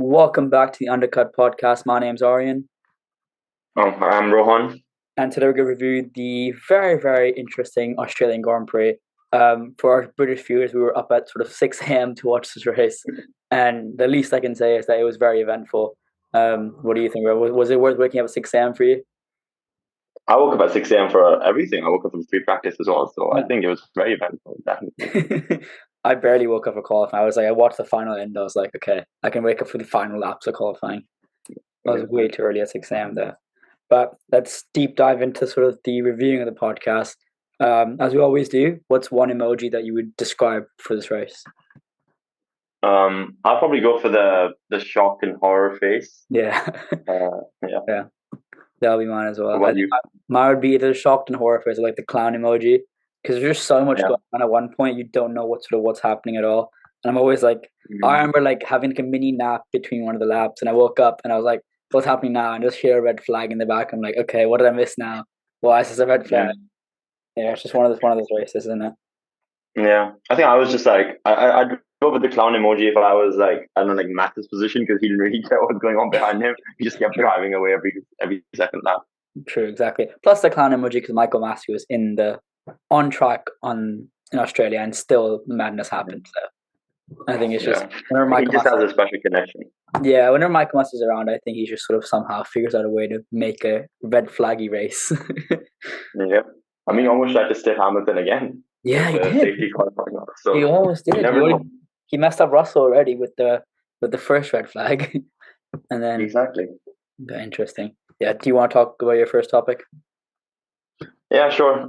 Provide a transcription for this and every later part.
Welcome back to the Undercut Podcast. My name's Aryan, I'm Rohan. and today we're going to review the very, very interesting Australian Grand Prix. For our British viewers, we were up at sort of 6 a.m. to watch this race, and the least I can say is that it was very eventful. What do you think? Was it worth waking up at 6 a.m. for you? I woke up at 6 a.m. for everything. I woke up for free practice as well. So I Yeah. think it was very eventful, definitely. I barely woke up for qualifying. I watched the final end. I was like, okay, I can wake up for the final laps of qualifying. I was way too early at 6 a.m. there. But let's deep dive into sort of the reviewing of the podcast. As we always do, what's one emoji that you would describe for this race? I'll probably go for the shock and horror face. Yeah. Yeah. That'll be mine as well. What about you? Mine would be either shocked and horror face or like the clown emoji. Because there's just so much Yeah. going on at one point, you don't know what's happening at all. And I'm always like, I remember like having like a mini nap between one of the laps, and I woke up and I was like, what's happening now? And just hear a red flag in the back. I'm like, okay, what did I miss now? Why is this a red flag? Yeah, it's just one of those races, isn't it? Yeah. I think I was just like, I'd go with the clown emoji if I was like, I don't know, like Matt's position, because he didn't really care what was going on behind him. He just kept driving away every second lap. True, exactly. Plus the clown emoji because Michael Massey was on track in Australia, and still the madness happened. So I think it's just whenever He just has a special connection. Yeah, whenever Michael Massey's around, I think he just sort of somehow figures out a way to make a red flaggy race. Yeah. I mean, he almost tried to stiff Hamilton again. Yeah, he The did. safety car coming up. So He almost did. you never know. He messed up Russell already with the first red flag, and then Exactly. very interesting. Yeah, do you want to talk about your first topic? Yeah, sure.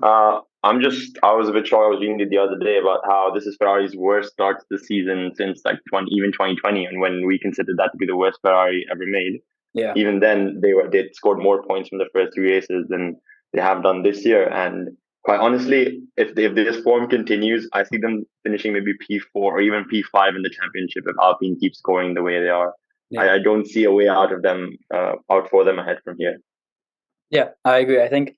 I was a bit shocked. I was reading it the other day about how this is Ferrari's worst start to the season since like 2020, and when we considered that to be the worst Ferrari ever made. Yeah. Even then, they'd scored more points from the first three races than they have done this year. And quite honestly, if this form continues, I see them finishing maybe P4 or even P5 in the championship if Alpine keeps scoring the way they are. Yeah. I don't see a way out for them ahead from here. Yeah, I agree. I think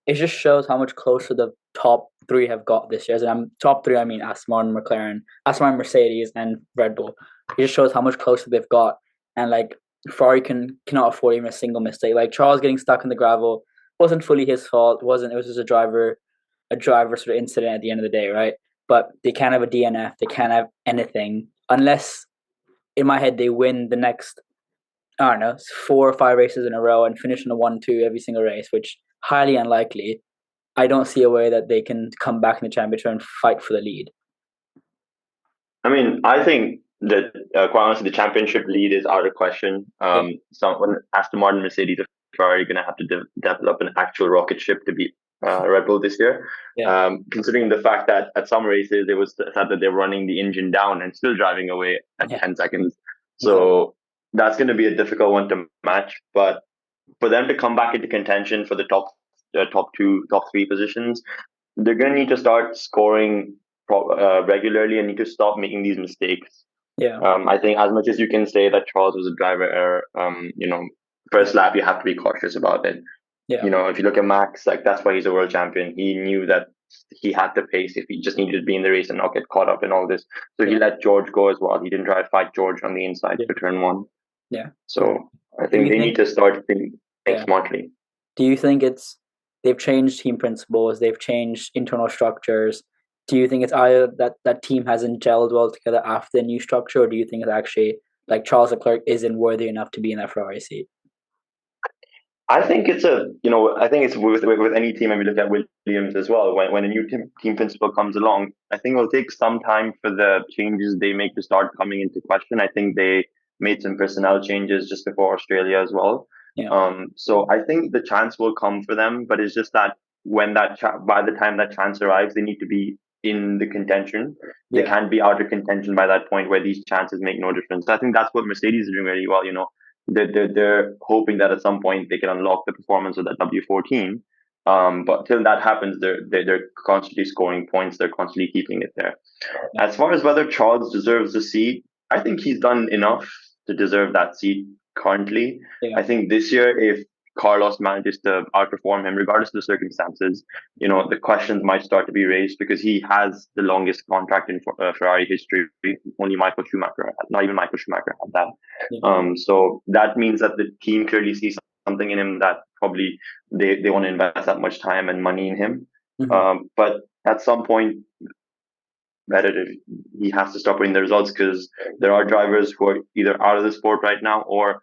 it just shows how much closer the top three have got this year. And top three, I mean Aston Martin, McLaren, Aston Martin, Mercedes, and Red Bull. It just shows how much closer they've got. And like Ferrari cannot afford even a single mistake. Like Charles getting stuck in the gravel wasn't fully his fault. It was just a driver sort of incident at the end of the day, right? But they can't have a DNF. They can't have anything unless, in my head, they win the next, I don't know, 4 or 5 races in a row and finish in a 1-2 every single race, which highly unlikely. I don't see a way that they can come back in the championship and fight for the lead. I mean, I think that quite honestly, the championship lead is out of question. When Aston Martin, Mercedes, and Ferrari are going to have to develop an actual rocket ship to beat Red Bull this year. Yeah. Considering the fact that at some races it was said that they're running the engine down and still driving away at 10 seconds. So that's going to be a difficult one to match. But for them to come back into contention for the top two, top three positions, they're going to need to start scoring regularly and need to stop making these mistakes. Yeah. I think as much as you can say that Charles was a driver error, first lap you have to be cautious about it. Yeah. If you look at Max, like that's why he's a world champion. He knew that he had the pace if he just needed to be in the race and not get caught up in all this. So he let George go as well. He didn't try to fight George on the inside for turn one. Yeah. So I think they need to start thinking smartly. Do you think they've changed team principles, they've changed internal structures? Do you think it's either that team hasn't gelled well together after the new structure, or do you think it's actually like Charles Leclerc isn't worthy enough to be in that Ferrari seat? I think it's with any team, and we look at Williams as well. When a new team principal comes along, I think it'll take some time for the changes they make to start coming into question. I think they made some personnel changes just before Australia as well. Yeah. So I think the chance will come for them, but it's just that by the time that chance arrives, they need to be in the contention. They can't be out of contention by that point where these chances make no difference. So I think that's what Mercedes is doing really well. They're hoping that at some point they can unlock the performance of that W14. But till that happens, they're constantly scoring points. They're constantly keeping it there. As far as whether Charles deserves the seat, I think he's done enough to deserve that seat currently. I think this year, if Carlos manages to outperform him, regardless of the circumstances, the questions might start to be raised because he has the longest contract in Ferrari history. Only not even Michael Schumacher had that. Yeah. So that means that the team clearly sees something in him that probably they want to invest that much time and money in him. But at some point, competitive, he has to stop putting the results because there are drivers who are either out of the sport right now or,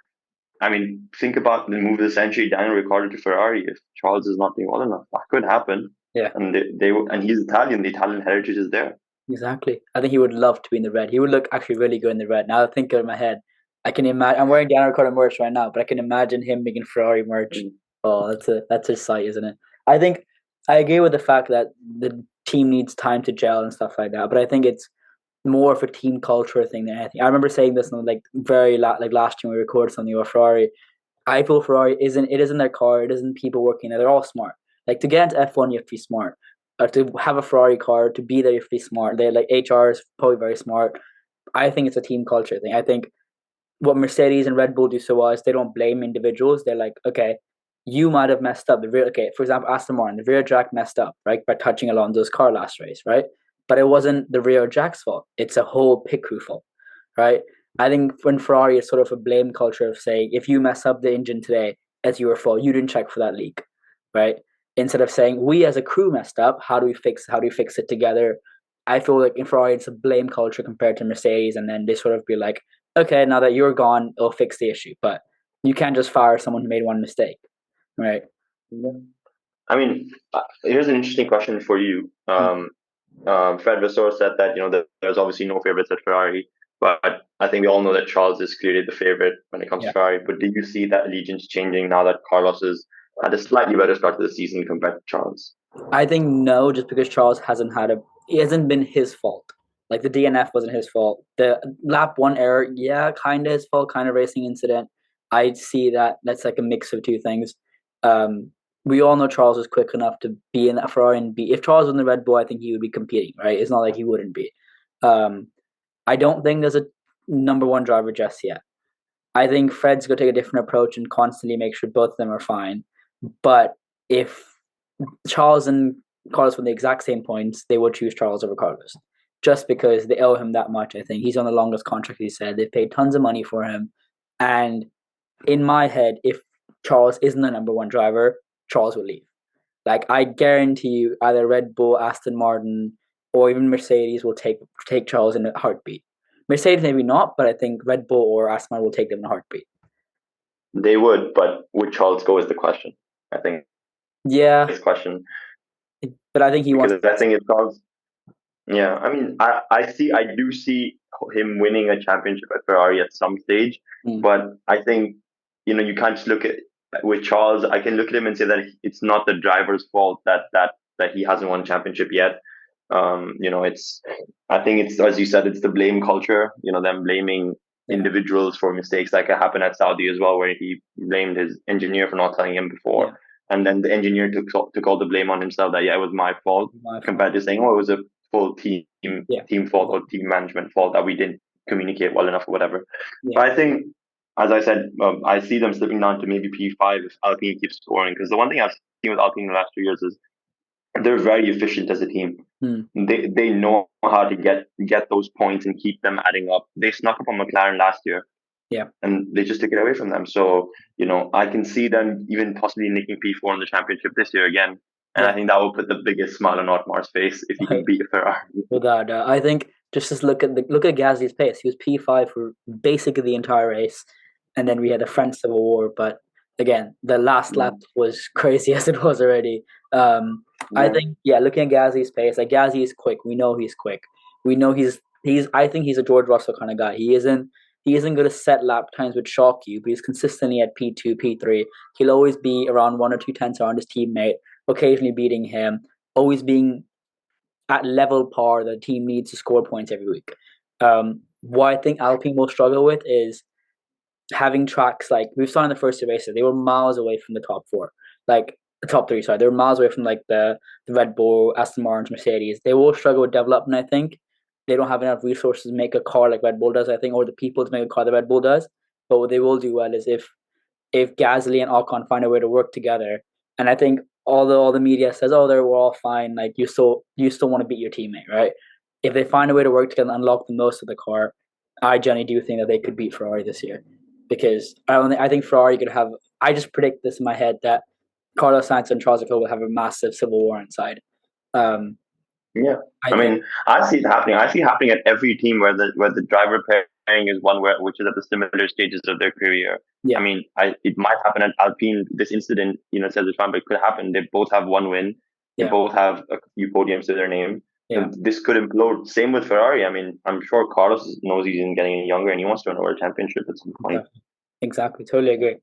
I mean, think about the move of the century, Daniel Ricciardo to Ferrari. If Charles is not doing well enough, that could happen. Yeah. And and he's Italian. The Italian heritage is there. Exactly. I think he would love to be in the red. He would look actually really good in the red. Now I think in my head, I can imagine. I'm wearing Daniel Ricciardo merch right now, but I can imagine him making Ferrari merch. Oh, that's his sight, isn't it? I think I agree with the fact that the team needs time to gel and stuff like that. But I think it's more of a team culture thing than anything. I remember saying this in like like last time we recorded something about Ferrari. I feel Ferrari isn't their car. It isn't people working there. They're all smart. Like to get into F1, you have to be smart. To have a Ferrari car, to be there, you have to be smart. They're like HR is probably very smart. I think it's a team culture thing. I think what Mercedes and Red Bull do so well is they don't blame individuals. They're like, okay, you might have messed up. Okay, for example, Aston Martin, the rear jack messed up, right, by touching Alonso's car last race, right? But it wasn't the rear jack's fault. It's a whole pit crew fault, right? I think when Ferrari is sort of a blame culture of saying, if you mess up the engine today, it's your fault. You didn't check for that leak, right? Instead of saying we as a crew messed up, how do we fix it together? I feel like in Ferrari it's a blame culture compared to Mercedes, and then they sort of be like, okay, now that you're gone, it'll fix the issue. But you can't just fire someone who made one mistake, right? I mean, here's an interesting question for you. Fred Vasseur said that that there's obviously no favorites at Ferrari, but I think we all know that Charles is clearly the favorite when it comes to Ferrari. But do you see that allegiance changing now that Carlos has had a slightly better start to the season compared to Charles? I think no, just because Charles it hasn't been his fault. Like the DNF wasn't his fault. The lap one error, yeah, kind of his fault, kind of racing incident. I see that's like a mix of two things. We all know Charles was quick enough to be in that Ferrari and be. If Charles was in the Red Bull, I think he would be competing. Right? It's not like he wouldn't be. I don't think there's a number one driver just yet. I think Fred's going to take a different approach and constantly make sure both of them are fine. But if Charles and Carlos were the exact same points, they would choose Charles over Carlos. Just because they owe him that much, I think. He's on the longest contract, he said. They've paid tons of money for him. And in my head, if Charles isn't the number one driver, Charles will leave. Like, I guarantee you, either Red Bull, Aston Martin, or even Mercedes will take Charles in a heartbeat. Mercedes maybe not, but I think Red Bull or Aston Martin will take them in a heartbeat. They would, but would Charles go is the question, I think. Yeah. This question. But I think he wants... Because I think it's Charles... Yeah, I mean, I do see him winning a championship at Ferrari at some stage, but I think, you can't just look at with Charles. I can look at him and say that it's not the driver's fault that he hasn't won a championship yet. I think it's, as you said, it's the blame culture, them blaming individuals for mistakes like it happened at Saudi as well, where he blamed his engineer for not telling him before. Yeah. And then the engineer took all the blame on himself that, it was my fault, compared to saying, it was a full team fault or team management fault that we didn't communicate well enough or whatever. Yeah. But I think, as I said, I see them slipping down to maybe P5 if Alpine keeps scoring. Because the one thing I've seen with Alpine in the last 2 years is they're very efficient as a team. They know how to get those points and keep them adding up. They snuck up on McLaren last year. Yeah. And they just took it away from them. So, I can see them even possibly nicking P4 in the championship this year again. And I think that will put the biggest smile on Otmar's face if he can beat Ferrari. Without I think just look at Gasly's pace. He was P5 for basically the entire race, and then we had the French Civil War. But again, the last lap was crazy as it was already. I think looking at Gasly's pace, like Gasly is quick. We know he's quick. We know he's. I think he's a George Russell kind of guy. He isn't going to set lap times which shock you, but he's consistently at P2, P3. He'll always be around 1 or 2 tenths around his teammate, occasionally beating him, always being at level par. The team needs to score points every week. What I think Alpine will struggle with is having tracks like we've saw in the first 2 races. They were miles away from the top 4, like the top 3. Sorry, they were miles away from like the Red Bull, Aston Martin, Mercedes. They will struggle with development. I think they don't have enough resources to make a car like Red Bull does. I think, or the people to make a car that Red Bull does. But what they will do well is if if Gasly and Ocon find a way to work together, and I think all the media says, oh, we're all fine, like you still want to beat your teammate, right? If they find a way to work together and unlock the most of the car, I genuinely do think that they could beat Ferrari this year, because I think Ferrari could have. I just predict this in my head that Carlos Sainz and Charles Leclerc will have a massive civil war inside. Um, Yeah, I mean, I see it happening. I see it happening at every team where the driver pairing is one which is at the similar stages of their career. Yeah. I mean, it might happen at Alpine. This incident, says it's fine, but it could happen. They both have one win. They both have a few podiums to their name. Yeah. And this could implode. Same with Ferrari. I mean, I'm sure Carlos knows he's getting any younger and he wants to win a world championship at some point. Exactly. Totally agree.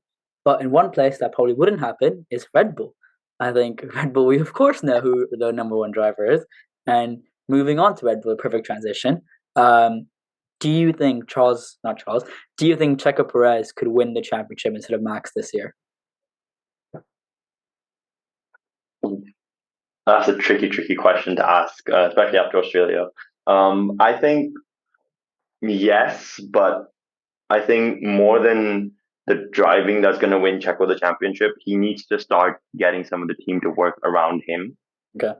But in one place that probably wouldn't happen is Red Bull. I think Red Bull, we of course know who the number one driver is. And moving on to Red Bull, perfect transition. Do you think do you think Checo Perez could win the championship instead of Max this year? That's a tricky question to ask, especially after Australia. I think yes, but I think more than the driving that's going to win Checo the championship, he needs to start getting some of the team to work around him. Okay.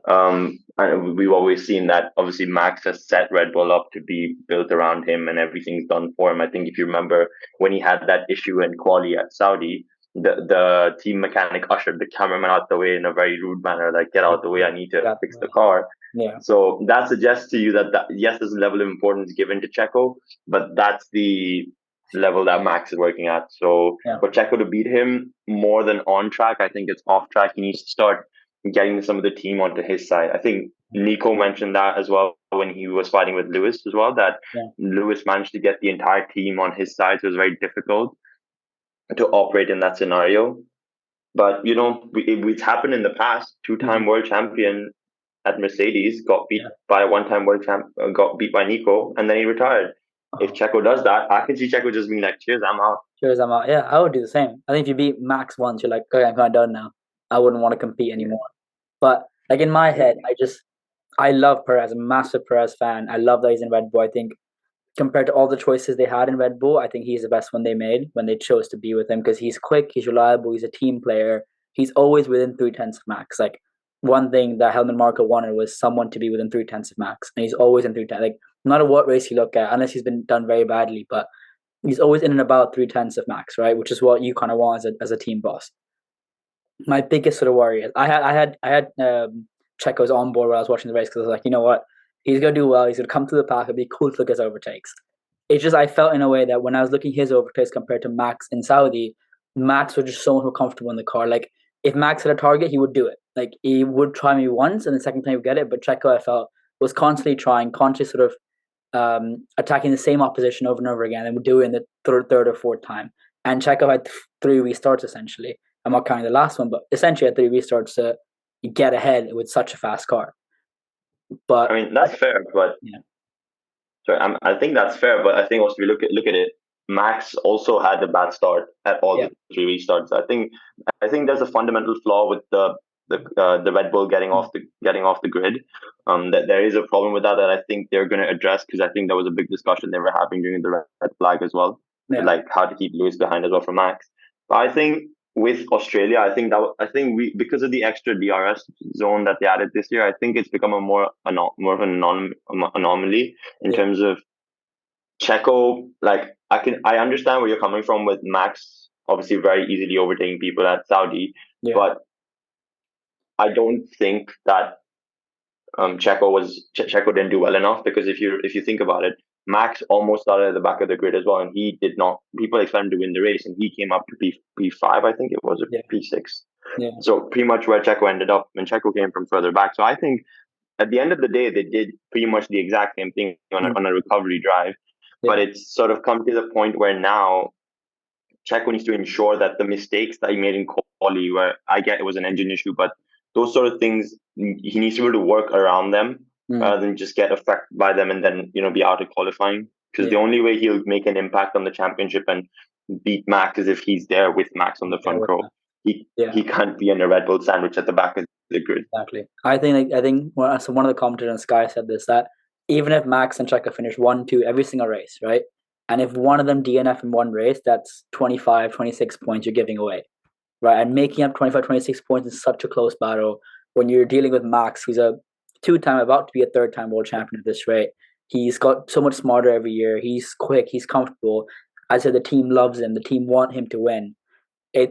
And we've always seen that obviously Max has set Red Bull up to be built around him and everything's done for him. I think if you remember when he had that issue in quali at Saudi, the team mechanic ushered the cameraman out the way in a very rude manner, like, get out the way, I need to fix the car. Yeah. So that suggests to you that yes, there's a level of importance given to Checo, but that's the level that Max is working at. So for Checo to beat him more than on track, I think it's off track. He needs to start getting some of the team onto his side. I think Nico mentioned that as well when he was fighting with Lewis as well, that Lewis managed to get the entire team on his side. So it was very difficult to operate in that scenario. But, it's happened in the past. Two-time world champion at Mercedes got beat by a one-time world champ, got beat by Nico, and then he retired. If Checo does that, I can see Checo just being like, cheers, I'm out. Cheers, I'm out. Yeah, I would do the same. I think if you beat Max once, you're like, okay, I'm kind of done now. I wouldn't want to compete anymore. But like in my head, I love Perez. I'm a massive Perez fan. I love that he's in Red Bull. I think compared to all the choices they had in Red Bull, I think he's the best one they made when they chose to be with him, because he's quick, he's reliable, he's a team player. He's always within 0.3 of Max. Like, one thing that Helmut Marko wanted was someone to be within 0.3 of Max, and he's always in 0.3. Like, no matter what race you look at, unless he's been done very badly, but he's always in and about 0.3 of Max, right? Which is what you kind of want as a team boss. My biggest sort of worry is I had Checo's on board while I was watching the race, because I was like, you know what, he's gonna do well. He's gonna come to the pack. It'd be cool to look at his overtakes. It's just I felt in a way that when I was looking at his overtakes compared to Max in Saudi, Max was just so much more comfortable in the car. Like, if Max had a target, he would do it. Like, he would try me once, and the second time he would get it. But Checo, I felt, was constantly sort of attacking the same opposition over and over again, and would do it in the third or fourth time. And Checo had 3 restarts essentially. I'm not counting the last one, but essentially had 3 restarts to get ahead with such a fast car. But I mean, that's fair, but sorry, I think that's fair, but I think also if you look at it, Max also had a bad start at all the 3 restarts. I think there's a fundamental flaw with the Red Bull getting off the grid. That there is a problem with that I think they're going to address, because I think there was a big discussion they were having during the red flag as well, like how to keep Lewis behind as well for Max. But I think with Australia, I think we, because of the extra DRS zone that they added this year, I think it's become a more of an anomaly in terms of Checo. Like, I understand where you're coming from with Max, obviously very easily overtaking people at Saudi, but I don't think that Checo didn't do well enough, because if you think about it, Max almost started at the back of the grid as well, and he did not. People expected him to win the race, and he came up to P5, I think it was, or P6. Yeah. So pretty much where Checo ended up, and Checo came from further back. So I think at the end of the day, they did pretty much the exact same thing on a recovery drive. Yeah. But it's sort of come to the point where now Checo needs to ensure that the mistakes that he made in quali, where I get it was an engine issue, but those sort of things, he needs to be able to work around them rather than just get affected by them and then, be out of qualifying. Because the only way he'll make an impact on the championship and beat Max is if he's there with Max on the front row. He can't be in a Red Bull sandwich at the back of the grid. Exactly. I think one of the commentators on Sky said this, that even if Max and Checo finish 1-2 every single race, right? And if one of them DNF in one race, that's 25, 26 points you're giving away, right? And making up 25, 26 points is such a close battle when you're dealing with Max, who's a two-time, about to be a third-time world champion at this rate. He's got so much smarter every year. He's quick. He's comfortable. I said the team loves him. The team want him to win. If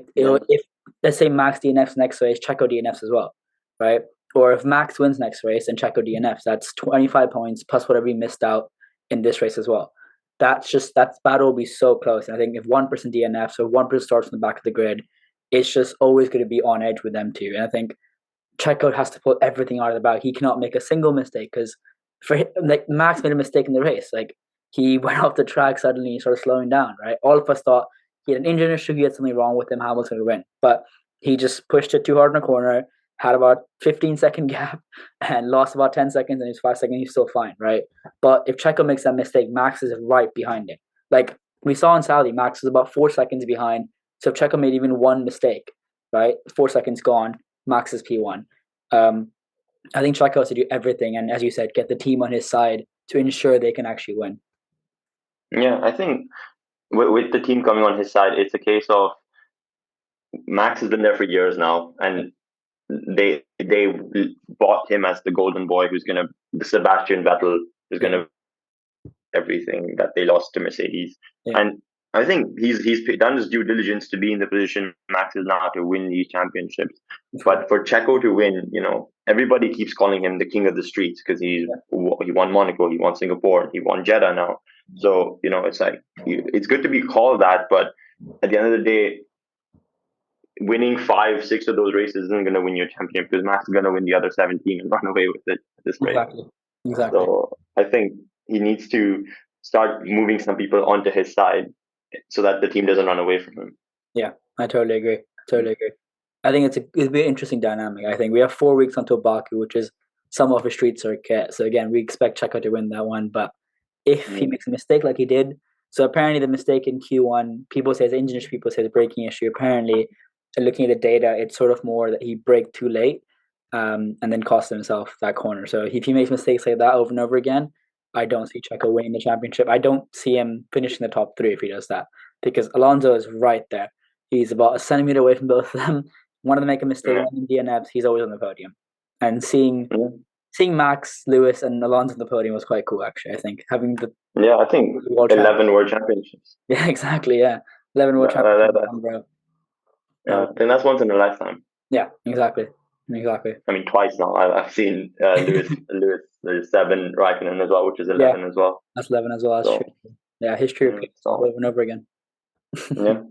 let's say Max DNFs next race, Checo DNFs as well, right? Or if Max wins next race and Checo DNFs, that's 25 points plus whatever he missed out in this race as well. That battle will be so close. And I think if one person DNFs or one person starts from the back of the grid, it's just always going to be on edge with them too. And I think Checo has to pull everything out of the bag. He cannot make a single mistake because for him, like Max made a mistake in the race. Like he went off the track suddenly, he started slowing down. Right, all of us thought he had an engine issue, he had something wrong with him. Hamilton would win, but he just pushed it too hard in a corner. Had about 15-second gap and lost about 10 seconds, and he's 5 seconds. He's still fine, right? But if Checo makes that mistake, Max is right behind him. Like we saw in Saudi, Max was about 4 seconds behind. So if Checo made even one mistake, right, 4 seconds gone, Max is P1. I think Checo has to do everything, and as you said, get the team on his side to ensure they can actually win. Yeah, I think with the team coming on his side, it's a case of Max has been there for years now, and they bought him as the golden boy the Sebastian Vettel who's gonna everything that they lost to Mercedes. Yeah. And I think he's done his due diligence to be in the position Max is now to win these championships. But for Checo to win, everybody keeps calling him the king of the streets because he won Monaco, he won Singapore, he won Jeddah now. So it's like it's good to be called that, but at the end of the day, winning 5-6 of those races isn't going to win you a championship because Max is going to win the other 17 and run away with it at this rate. Exactly. So I think he needs to start moving some people onto his side so that the team doesn't run away from him. Yeah, I totally agree. I think it'll be an interesting dynamic. I think we have 4 weeks until Baku, which is somewhat of a street circuit. So again, we expect Checo to win that one. But if he makes a mistake like he did, so apparently the mistake in Q1, people say it's engine issue, people say it's a braking issue. Apparently, looking at the data, it's sort of more that he braked too late and then cost himself that corner. So if he makes mistakes like that over and over again, I don't see Checo winning the championship. I don't see him finishing the top 3 if he does that, because Alonso is right there. He's about a centimeter away from both of them. One of them make a mistake in DNFs, he's always on the podium. And seeing Max, Lewis, and Alonso on the podium was quite cool, actually. I think having I think 11 world championships. Yeah, exactly. Yeah, 11 world championships, bro. Yeah, and that's once in a lifetime. Yeah, exactly. I mean, twice now. I've seen Lewis. There's 7, Raikkonen as well, which is 11 as well. That's 11 as well. That's true. Yeah, history repeats over and over again. Yeah.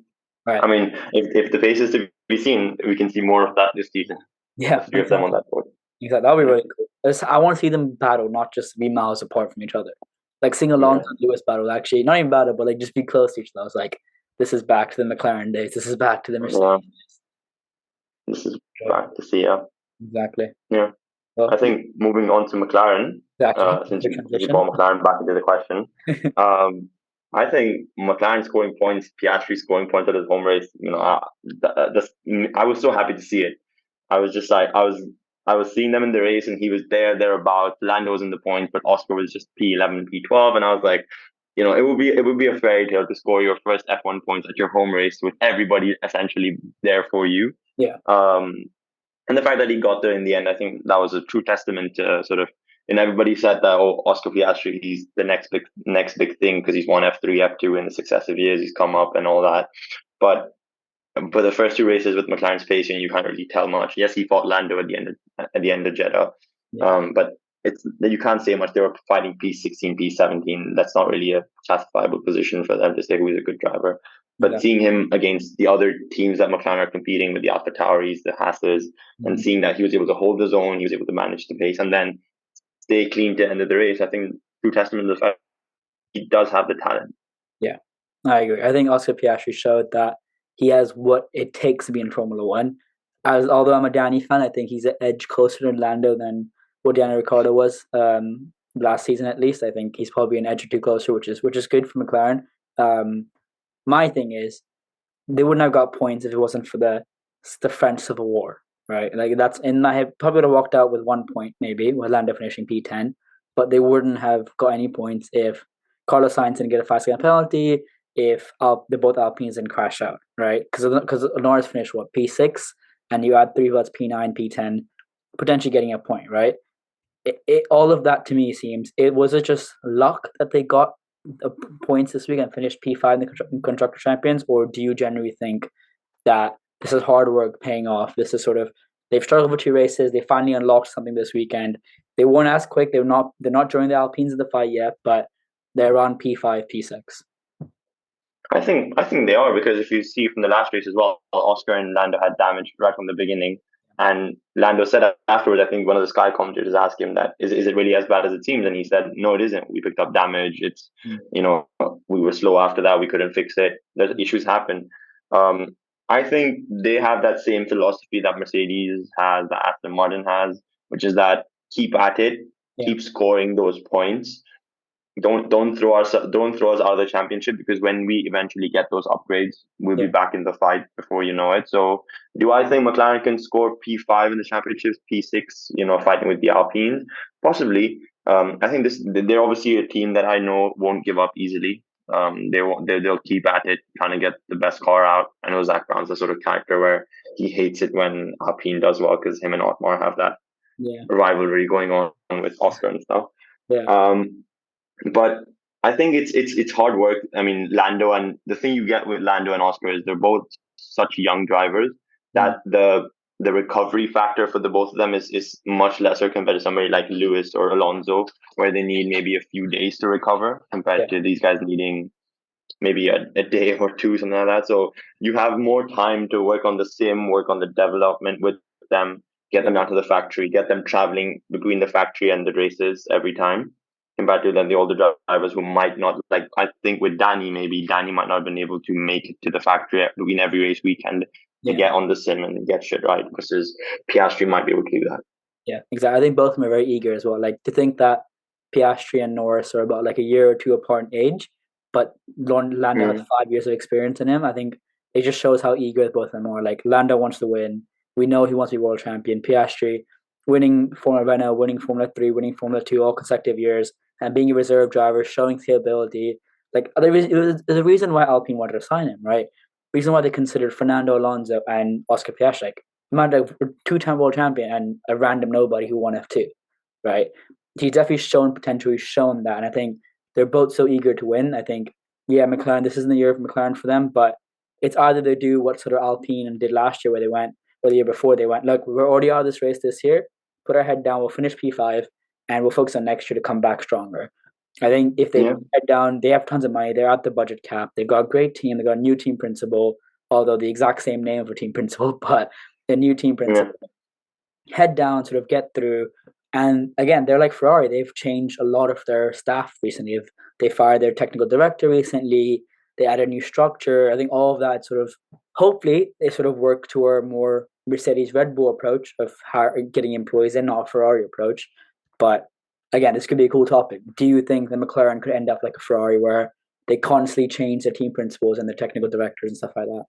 Right. I mean, if the pace is to be seen, we can see more of that this season. Yeah, 3 of them on that board. Exactly. That'll be really cool. I want to see them battle, not just be miles apart from each other. Like seeing Alonso and Lewis battle, actually, not even battle, but like just be close to each other. I was like, this is back to the McLaren days. This is back to the Mercedes days. This is back to see, yeah. Exactly. Yeah. Well, I think moving on to McLaren, since you brought McLaren back into the question, I think McLaren scoring points, Piastri scoring points at his home race, I was so happy to see it. I was just like, I was seeing them in the race and he was thereabouts. Lando was in the points, but Oscar was just P11, P12. And I was like, it would be a fairy tale to score your first F1 points at your home race with everybody essentially there for you. Yeah. And the fact that he got there in the end, I think that was a true testament to sort of, and everybody said that, Oscar Piastri, he's the next big thing because he's won F3, F2 in the successive years. He's come up and all that. But for the first 2 races with McLaren's pacing, you can't really tell much. Yes, he fought Lando at the end of Jeddah. Yeah. But you can't say much. They were fighting P16, P17. That's not really a justifiable position for them to say who's a good driver. But seeing him against the other teams that McLaren are competing with, the AlphaTauris, the Haasers, and seeing that he was able to hold his own, he was able to manage the pace, and then stay clean to the end of the race, I think true testament to the fact he does have the talent. Yeah, I agree. I think Oscar Piastri showed that he has what it takes to be in Formula One. Although I'm a Danny fan, I think he's an edge closer to Lando than what Daniel Ricciardo was last season, at least. I think he's probably an edge or 2 closer, which is good for McLaren. My thing is, they wouldn't have got points if it wasn't for the French Civil War, right? Like that's in my head. Probably would have walked out with 1 point, maybe with Lando finishing P10, but they wouldn't have got any points if Carlos Sainz didn't get a 5-second penalty, if the both Alpines didn't crash out, right? Because Norris finished what, P6, and you add 3 votes, P9, P10, potentially getting a point, right? All of that to me seems, was it just luck that they got the points this week and finished P5 in the Constructor Champions, or do you generally think that this is hard work paying off? This is sort of, they've struggled for 2 races, they finally unlocked something this weekend. They weren't as quick. They're not joining the Alpines in the fight yet, but they're on P5, P6. I think they are, because if you see from the last race as well, Oscar and Lando had damage right from the beginning, and Lando said afterwards, I think one of the Sky commentators asked him that is it really as bad as it seems, and he said no, it isn't. We picked up damage. It's we were slow after that. We couldn't fix it. The issues happen. I think they have that same philosophy that Mercedes has, that Aston Martin has, which is that keep at it, keep scoring those points. Don't throw us out of the championship, because when we eventually get those upgrades, we'll be back in the fight before you know it. So, do I think McLaren can score P5 in the championships, P6, fighting with the Alpines? Possibly. I think they're obviously a team that I know won't give up easily. They'll keep at it, trying to get the best car out. I know Zach Brown's the sort of character where he hates it when Alpine does well, because him and Otmar have that rivalry going on with Oscar and stuff. But I think it's hard work. I mean, Lando, and the thing you get with Lando and Oscar is they're both such young drivers that the recovery factor for the both of them is much lesser compared to somebody like Lewis or Alonso, where they need maybe a few days to recover, compared to these guys needing maybe a day or two, something like that. So you have more time to work on the sim, work on the development with them, get them out to the factory, get them traveling between the factory and the races every time, compared to then the older drivers who might not, like I think with Danny might not have been able to make it to the factory between every race weekend to get on the sim and get shit right, versus Piastri might be able to do that. Yeah, exactly. I think both of them are very eager as well. Like, to think that Piastri and Norris are about like a year or two apart in age, but Lando has 5 years of experience in him. I think it just shows how eager both of them are. Like, Lando wants to win. We know he wants to be world champion. Piastri, winning Formula Renault, winning Formula 3, winning Formula 2 all consecutive years, and being a reserve driver, showing ability. Like, there's a reason why Alpine wanted to sign him, right? Reason why they considered Fernando Alonso and Oscar Piastri. Like, man, a 2-time world champion and a random nobody who won F2, right? He's definitely shown potential. He's shown that, and I think they're both so eager to win. I think, McLaren, this isn't the year of McLaren for them, but it's either they do what sort of Alpine did last year, where they went, or the year before they went, look, we're already out of this race this year, put our head down, we'll finish P5, and we'll focus on next year to come back stronger. I think if they head down, they have tons of money, they're at the budget cap, they've got a great team, they've got a new team principal, although the exact same name of a team principal, but a new team principal. Head down, sort of get through. And again, they're like Ferrari. They've changed a lot of their staff recently. They fired their technical director recently. They added a new structure. I think all of that sort of, hopefully, they sort of work toward a more Mercedes Red Bull approach of getting employees in, not a Ferrari approach. But again, this could be a cool topic. Do you think the McLaren could end up like a Ferrari, where they constantly change their team principals and their technical directors and stuff like that?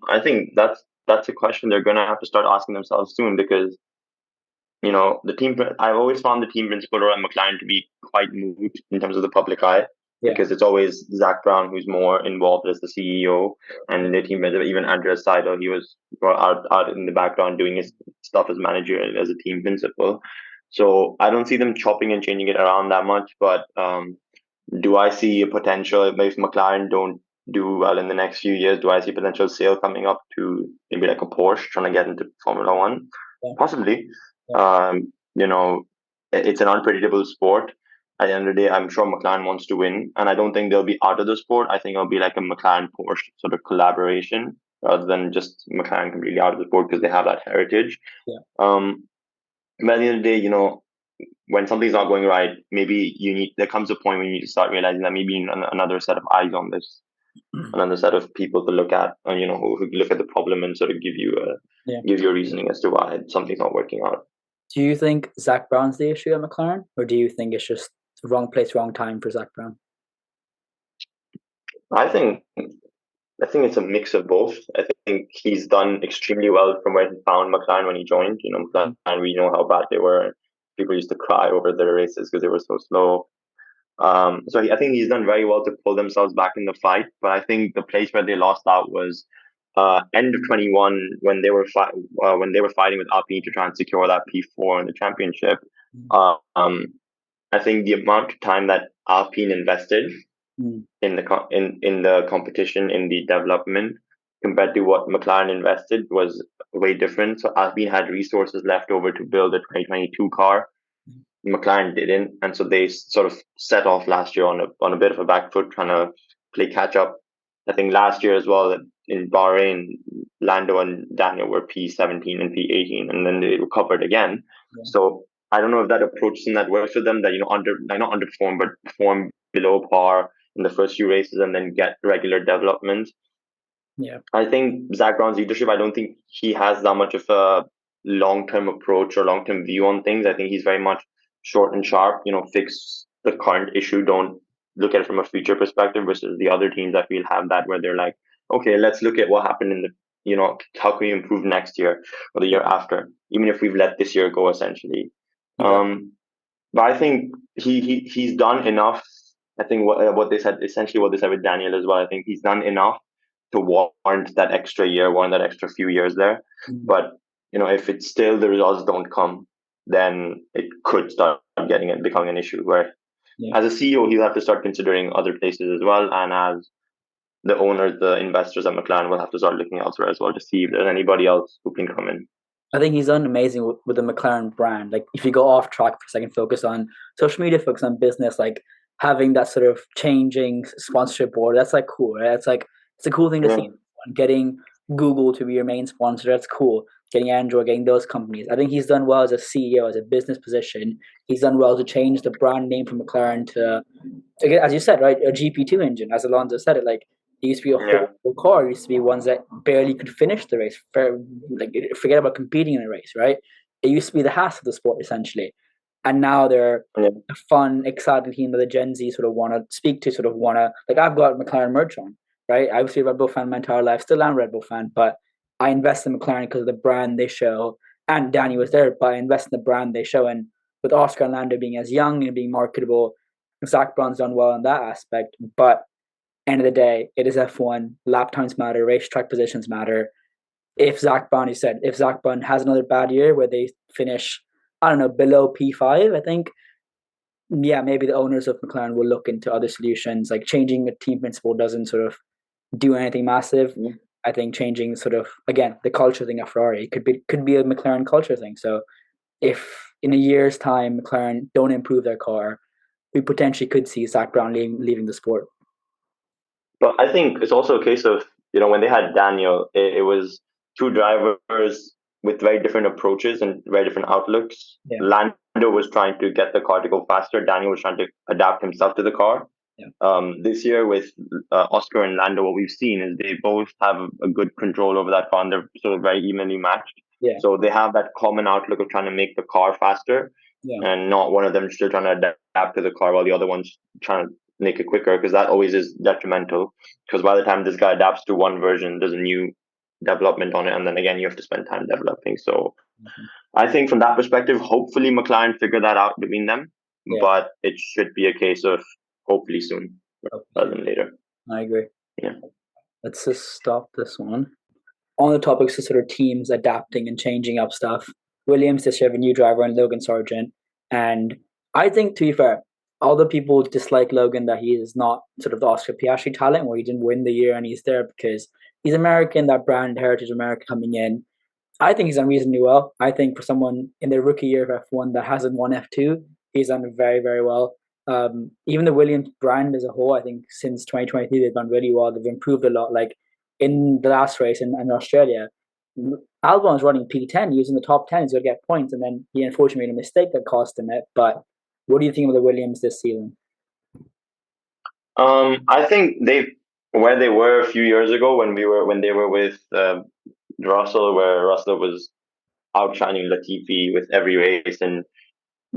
I think that's a question they're going to have to start asking themselves soon, because the team. I've always found the team principal around McLaren to be quite moot in terms of the public eye, because it's always Zach Brown who's more involved as the CEO, and the team, even Andreas Seidel, he was out in the background doing his stuff as manager, as a team principal. So I don't see them chopping and changing it around that much. But do I see a potential, if McLaren don't do well in the next few years, do I see potential sale coming up to maybe like a Porsche trying to get into Formula One? Possibly. It's an unpredictable sport. At the end of the day, I'm sure McLaren wants to win, and I don't think they'll be out of the sport. I think it'll be like a McLaren Porsche sort of collaboration, rather than just McLaren completely out of the sport, because they have that heritage. But at the end of the day, when something's not going right, maybe there comes a point when you need to start realizing that maybe another set of eyes on this, another set of people to look at, who look at the problem and sort of give you a reasoning as to why something's not working out. Do you think Zach Brown's the issue at McLaren, or do you think it's just wrong place, wrong time for Zach Brown? I think it's a mix of both. I think he's done extremely well from where he found McLaren when he joined. McLaren, we know how bad they were. People used to cry over their races because they were so slow. I think he's done very well to pull themselves back in the fight. But I think the place where they lost out was end of 21 when they were fighting with Alpine to try and secure that P4 in the championship. I think the amount of time that Alpine invested in the competition, in the development, compared to what McLaren invested was way different. So Alpine had resources left over to build a 2022 car. McLaren didn't, and so they sort of set off last year on a bit of a back foot, trying to play catch up. I think last year as well in Bahrain, Lando and Daniel were P17 and P18, and then they recovered again. Yeah. So I don't know if that approach and that works for them. That not underperform, but perform below par in the first few races and then get regular development. Yeah, I think Zach Brown's leadership, I don't think he has that much of a long-term approach or long-term view on things. I think he's very much short and sharp, fix the current issue, don't look at it from a future perspective, versus the other teams I feel have that, where they're like, okay, let's look at what happened in the, how can we improve next year or the year after, even if we've let this year go, essentially. Yeah. But I think he's done enough. I think what they said with Daniel as well, I think he's done enough to warrant that extra year, warrant that extra few years there. Mm-hmm. But, if it's still the results don't come, then it could start becoming an issue where as a CEO, he'll have to start considering other places as well. And as the owners, the investors at McLaren will have to start looking elsewhere as well to see if there's anybody else who can come in. I think he's done amazing with the McLaren brand. Like, if you go off track for a second, focus on social media, focus on business, like having that sort of changing sponsorship board, that's like cool, right? It's a cool thing to see. Getting Google to be your main sponsor, that's cool. Getting Android, getting those companies. I think he's done well as a CEO, as a business position. He's done well to change the brand name from McLaren to get, as you said, right, a GP2 engine. As Alonso said it, like, it used to be a whole car. It used to be ones that barely could finish the race. Forget about competing in a race, right? It used to be the Haas of the sport, essentially. And now they're a fun, exciting team that the Gen Z sort of want to speak to, like, I've got McLaren merch on, right? I was a Red Bull fan my entire life, still am a Red Bull fan, but I invest in McLaren because of the brand they show. And Danny was there, but I invest in the brand they show. And with Oscar and Lando being as young and being marketable, Zach Brown's done well in that aspect. But end of the day, it is F1. Lap times matter. Racetrack positions matter. If Zach Brown has another bad year where they finish, I don't know, below P5, I think, maybe the owners of McLaren will look into other solutions. Like, changing the team principle doesn't sort of do anything massive. Mm-hmm. I think changing sort of, again, the culture thing of Ferrari could be a McLaren culture thing. So if in a year's time McLaren don't improve their car, we potentially could see Zach Brown leaving the sport. But I think it's also a case of, when they had Daniel, it was two drivers with very different approaches and very different outlooks. Yeah. Lando was trying to get the car to go faster. Daniel was trying to adapt himself to the car. Yeah. This year with Oscar and Lando, what we've seen is they both have a good control over that car, and they're sort of very evenly matched. Yeah. So they have that common outlook of trying to make the car faster, and not one of them still trying to adapt to the car while the other one's trying to make it quicker, because that always is detrimental. Because by the time this guy adapts to one version, there's a new development on it, and then again you have to spend time developing. So I think from that perspective, hopefully McLaren figure that out between them, but it should be a case of hopefully soon rather than later. I agree. Yeah. Let's just stop this one. On the topics of sort of teams adapting and changing up stuff, Williams this year have a new driver in Logan Sargent, and I think, to be fair, although people dislike Logan that he is not sort of the Oscar Piastri talent, where he didn't win the year and he's there because he's American, that brand heritage of America coming in, I think he's done reasonably well. I think for someone in their rookie year of F1 that hasn't won F2, he's done very, very well. Even the Williams brand as a whole, I think since 2023, they've done really well. They've improved a lot. Like in the last race in Australia, Albon was running P10, using the top 10 to get points, and then he unfortunately made a mistake that cost him it. But what do you think of the Williams this season? I think where they were a few years ago when they were with Russell, where Russell was outshining Latifi with every race and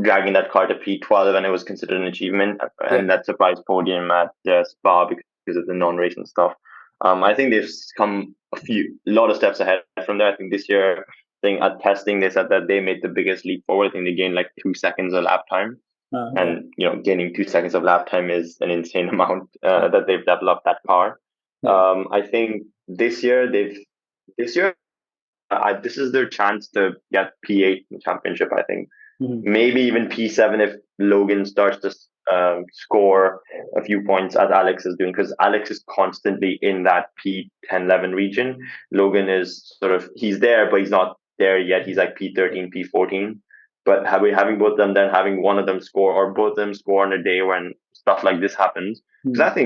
dragging that car to P12, and it was considered an achievement, and that surprise podium at Spa because of the non-racing stuff. I think they've come a lot of steps ahead from there. I think this year, at testing, they said that they made the biggest leap forward. I think they gained like 2 seconds a lap time. Okay. And gaining 2 seconds of lap time is an insane amount that they've developed that car. Yeah. I think this year this is their chance to get P8 in the championship. I think Mhm. maybe even P7 if Logan starts to score a few points as Alex is doing, because Alex is constantly in that P10, 11 region. Logan is he's there, but he's not there yet. He's like P13, P14. But having both of them, then having one of them score, or both of them score on a day when stuff like this happens. Because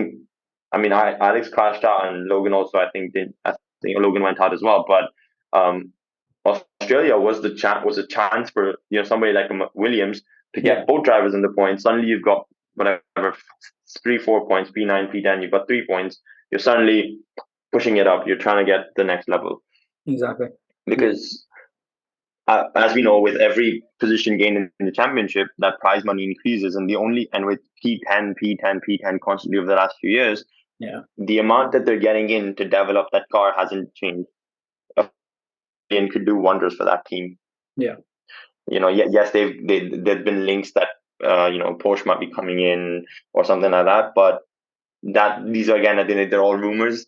Alex crashed out, and Logan also, I think, did. I think Logan went out as well. But um, Australia was a chance for somebody like Williams to Yeah. get both drivers in the points. Suddenly you've got whatever 3-4 points, P9, P10. You've got 3 points. You're suddenly pushing it up. You're trying to get the next level. Exactly. Because as we know, with every position gained in the championship, that prize money increases, and with P10, P10, P10 constantly over the last few years, the amount that they're getting in to develop that car hasn't changed, and could do wonders for that team. Yeah. Yes, there've been links that Porsche might be coming in or something like that, but these are, again, I think they're all rumors.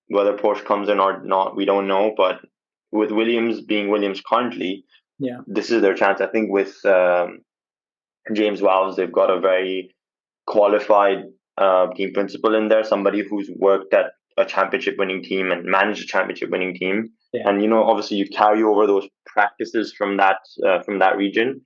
Whether Porsche comes in or not, we don't know. But with Williams being Williams currently, this is their chance. I think with James Vowles, they've got a very qualified team principal in there, somebody who's worked at a championship winning team and managed a championship winning team. And obviously you carry over those practices from that region,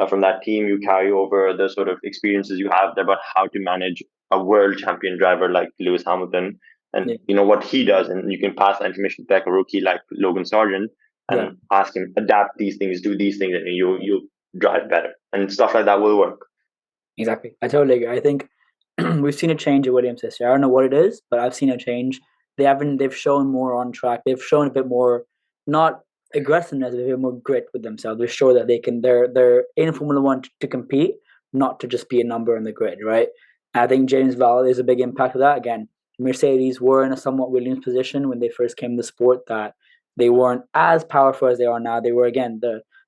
from that team. You carry over the sort of experiences you have there about how to manage a world champion driver like Lewis Hamilton, and what he does, and you can pass that information to like a rookie like Logan Sargent and ask him, adapt these things, do these things, and you'll drive better, and stuff like that will work. Exactly. I totally agree. I think we've seen a change at Williams this year. I don't know what it is, but I've seen a change. They've shown more on track. They've shown a bit more, not aggressiveness, but a bit more grit with themselves. They show that they're in Formula One to compete, not to just be a number in the grid, right? And I think James Vowles is a big impact of that. Again, Mercedes were in a somewhat Williams position when they first came to the sport, that they weren't as powerful as they are now. They were, again,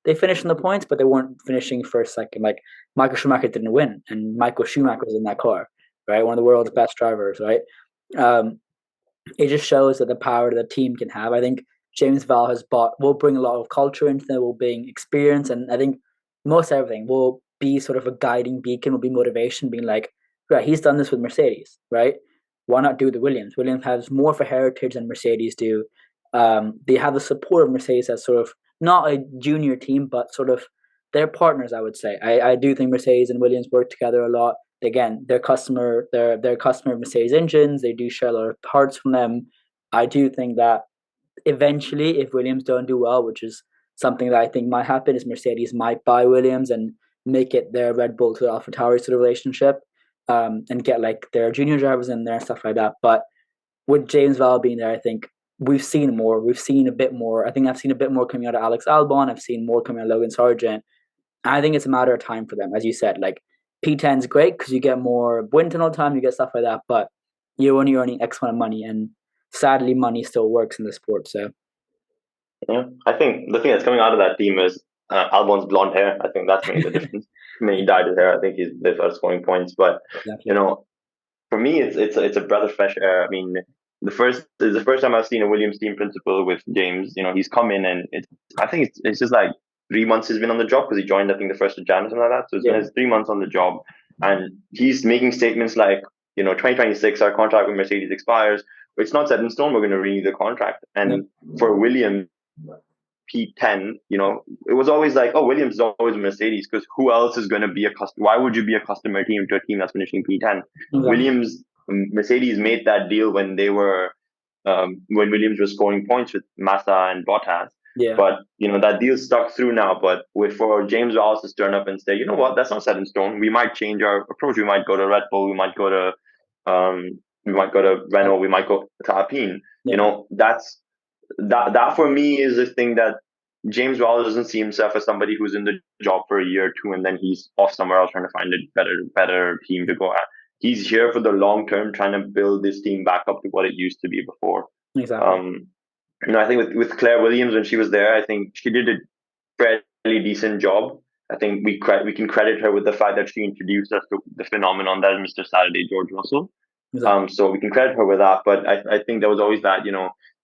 they finished in the points, but they weren't finishing first, second. Like Michael Schumacher didn't win, and Michael Schumacher was in that car, right? One of the world's best drivers, right? It just shows that the power that the team can have. I think James Vowles will bring a lot of culture into them, will bring experience, and I think most everything will be sort of a guiding beacon, will be motivation, being like, right, he's done this with Mercedes, right? Why not do the Williams? Williams has more of a heritage than Mercedes do. They have the support of Mercedes as sort of not a junior team, but sort of they're partners, I would say. I do think Mercedes and Williams work together a lot. Again, they're customer of Mercedes engines. They do share a lot of parts from them. I do think that eventually, if Williams don't do well, which is something that I think might happen, is Mercedes might buy Williams and make it their Red Bull to AlphaTauri sort of relationship, and get like their junior drivers in there and stuff like that. But with James Vowles being there, I think we've seen more. We've seen a bit more. I think I've seen a bit more coming out of Alex Albon. I've seen more coming out of Logan Sargent. I think it's a matter of time for them, as you said. Like P10 is great because you get more wind tunnel time, you get stuff like that, but you're only earning X amount of money, and sadly, money still works in the sport. So, I think the thing that's coming out of that team is Albon's blonde hair. I think that's made the difference. I mean, he dyed his hair. I think they started scoring points, but for me, it's a breath of fresh air. I mean, the first time I've seen a Williams team principal with James. He's come in, and I think it's just like 3 months he's been on the job, because he joined, I think, the 1st of January, something like that. So it's been his 3 months on the job, and he's making statements like, 2026, our contract with Mercedes expires. It's not set in stone. We're going to renew the contract. And for Williams, P10, it was always like, oh, Williams is always Mercedes, because who else is going to be a customer? Why would you be a customer team to a team that's finishing P10? Mercedes made that deal when they were when Williams was scoring points with Massa and Bottas. But that deal stuck through now. But for James Vowles to turn up and say, you know what, that's not set in stone. We might change our approach. We might go to Red Bull. We might go to Renault. We might go to Alpine. That for me is the thing, that James Vowles doesn't see himself as somebody who's in the job for a year or two and then he's off somewhere else trying to find a better team to go at. He's here for the long term, trying to build this team back up to what it used to be before. Exactly. I think with Claire Williams, when she was there, I think she did a fairly decent job. I think we can credit her with the fact that she introduced us to the phenomenon that is Mr. Saturday, George Russell. Exactly. So we can credit her with that. But I think there was always that,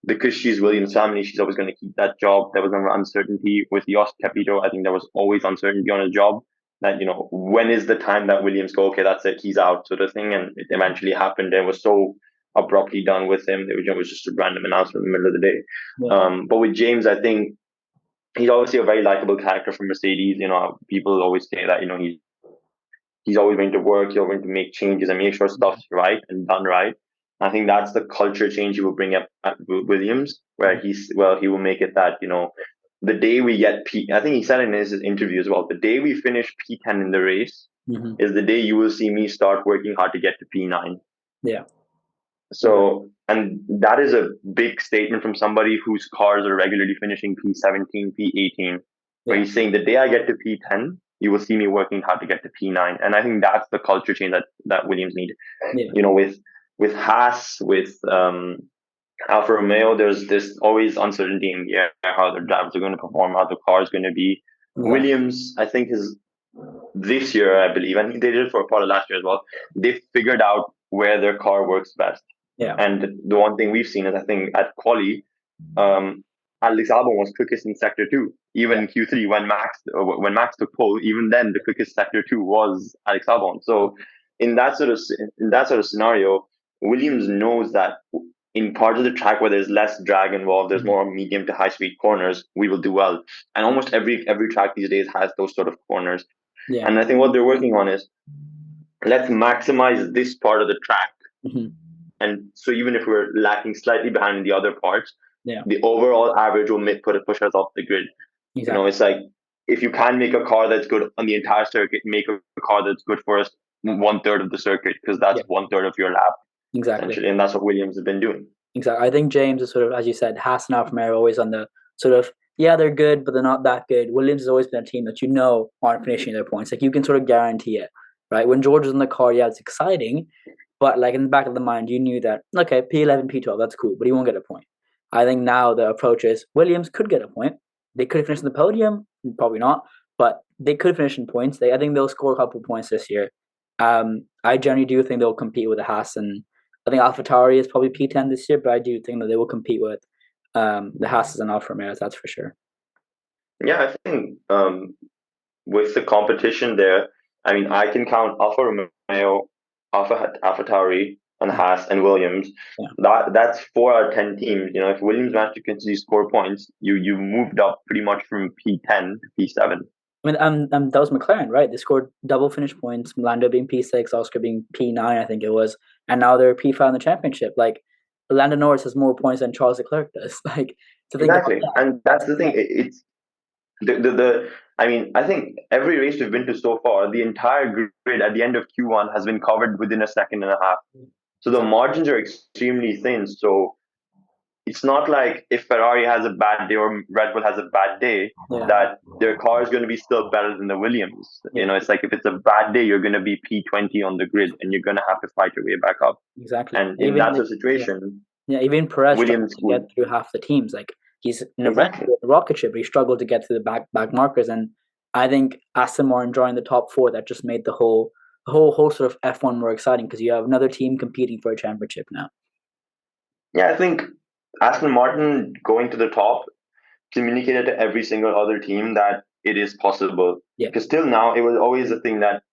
because she's Williams' family, she's always going to keep that job. There was never uncertainty with Yost Capito. I think there was always uncertainty on his job. That, when is the time that Williams go, okay, that's it, he's out, sort of thing. And it eventually happened, and it was so abruptly done with him. It was just a random announcement in the middle of the day. Yeah. But with James, I think he's obviously a very likable character from Mercedes. People always say that, he's always going to work, he's always going to make changes and make sure stuff's right and done right. I think that's the culture change he will bring up at Williams, where he will make it that, the day we get I think he said in his interview as well, the day we finish P10 in the race is the day you will see me start working hard to get to P9. Yeah. So, and that is a big statement from somebody whose cars are regularly finishing P17, P18, where he's saying the day I get to P10, you will see me working hard to get to P9. And I think that's the culture change that Williams need. Yeah. With Haas, with Alfa Romeo, there's always uncertainty in the air, how the drivers are going to perform, how the car is going to be. Yeah. Williams, I think, is this year, I believe, and they did it for part of last year as well, they figured out where their car works best. Yeah. And the one thing we've seen is, I think, at quali, Alex Albon was quickest in sector 2. Even in Q3, when Max took pole, even then the quickest sector 2 was Alex Albon. So in that sort of scenario, Williams knows that in parts of the track where there's less drag involved, there's more medium to high speed corners, we will do well. And almost every track these days has those sort of corners. Yeah. And I think what they're working on is, let's maximize this part of the track. And so even if we're lacking slightly behind in the other parts, the overall average will push us off the grid. Exactly. It's like, if you can make a car that's good on the entire circuit, make a car that's good for us 1/3 of the circuit, because that's 1/3 of your lap. Exactly. And that's what Williams has been doing. Exactly. I think James is sort of, as you said, Haas and Alfa Romeo are always on the sort of, they're good, but they're not that good. Williams has always been a team that aren't finishing their points. Like, you can sort of guarantee it, right? When George was in the car, it's exciting, but like in the back of the mind, you knew that, okay, P11, P12, that's cool, but he won't get a point. I think now the approach is Williams could get a point. They could have finished in the podium, probably not, but they could finish in points. I think they'll score a couple of points this year. I generally do think they'll compete with the Haas, and I think AlphaTauri is probably P10 this year, but I do think that they will compete with the Haas and Alfa Romeo, that's for sure. Yeah, I think with the competition there, I mean, I can count Alfa Romeo, AlphaTauri, and Haas and Williams. Yeah. That's 4 out of 10 teams. If Williams managed to continue to score points, you moved up pretty much from P10 to P7. I mean, that was McLaren, right? They scored double finish points. Lando being P6, Oscar being P9, I think it was, and now they're P5 in the championship. Like, Lando Norris has more points than Charles Leclerc does. Like, to think exactly, and that's the thing. It's I mean, I think every race we've been to so far, the entire grid at the end of Q1 has been covered within a second and a half. So the margins are extremely thin. So it's not like if Ferrari has a bad day or Red Bull has a bad day, that their car is going to be still better than the Williams. It's like, if it's a bad day, you're going to be P20 on the grid, and you're going to have to fight your way back up. Exactly. And in that situation, even Perez Williams to get through half the teams. Like, he's in a rocket ship, but he struggled to get through the back markers. And I think Aston Martin joined the top 4, that just made the whole sort of F1 more exciting, because you have another team competing for a championship now. Yeah, I think Aston Martin going to the top communicated to every single other team that it is possible. Yeah. Because till now, it was always a thing that,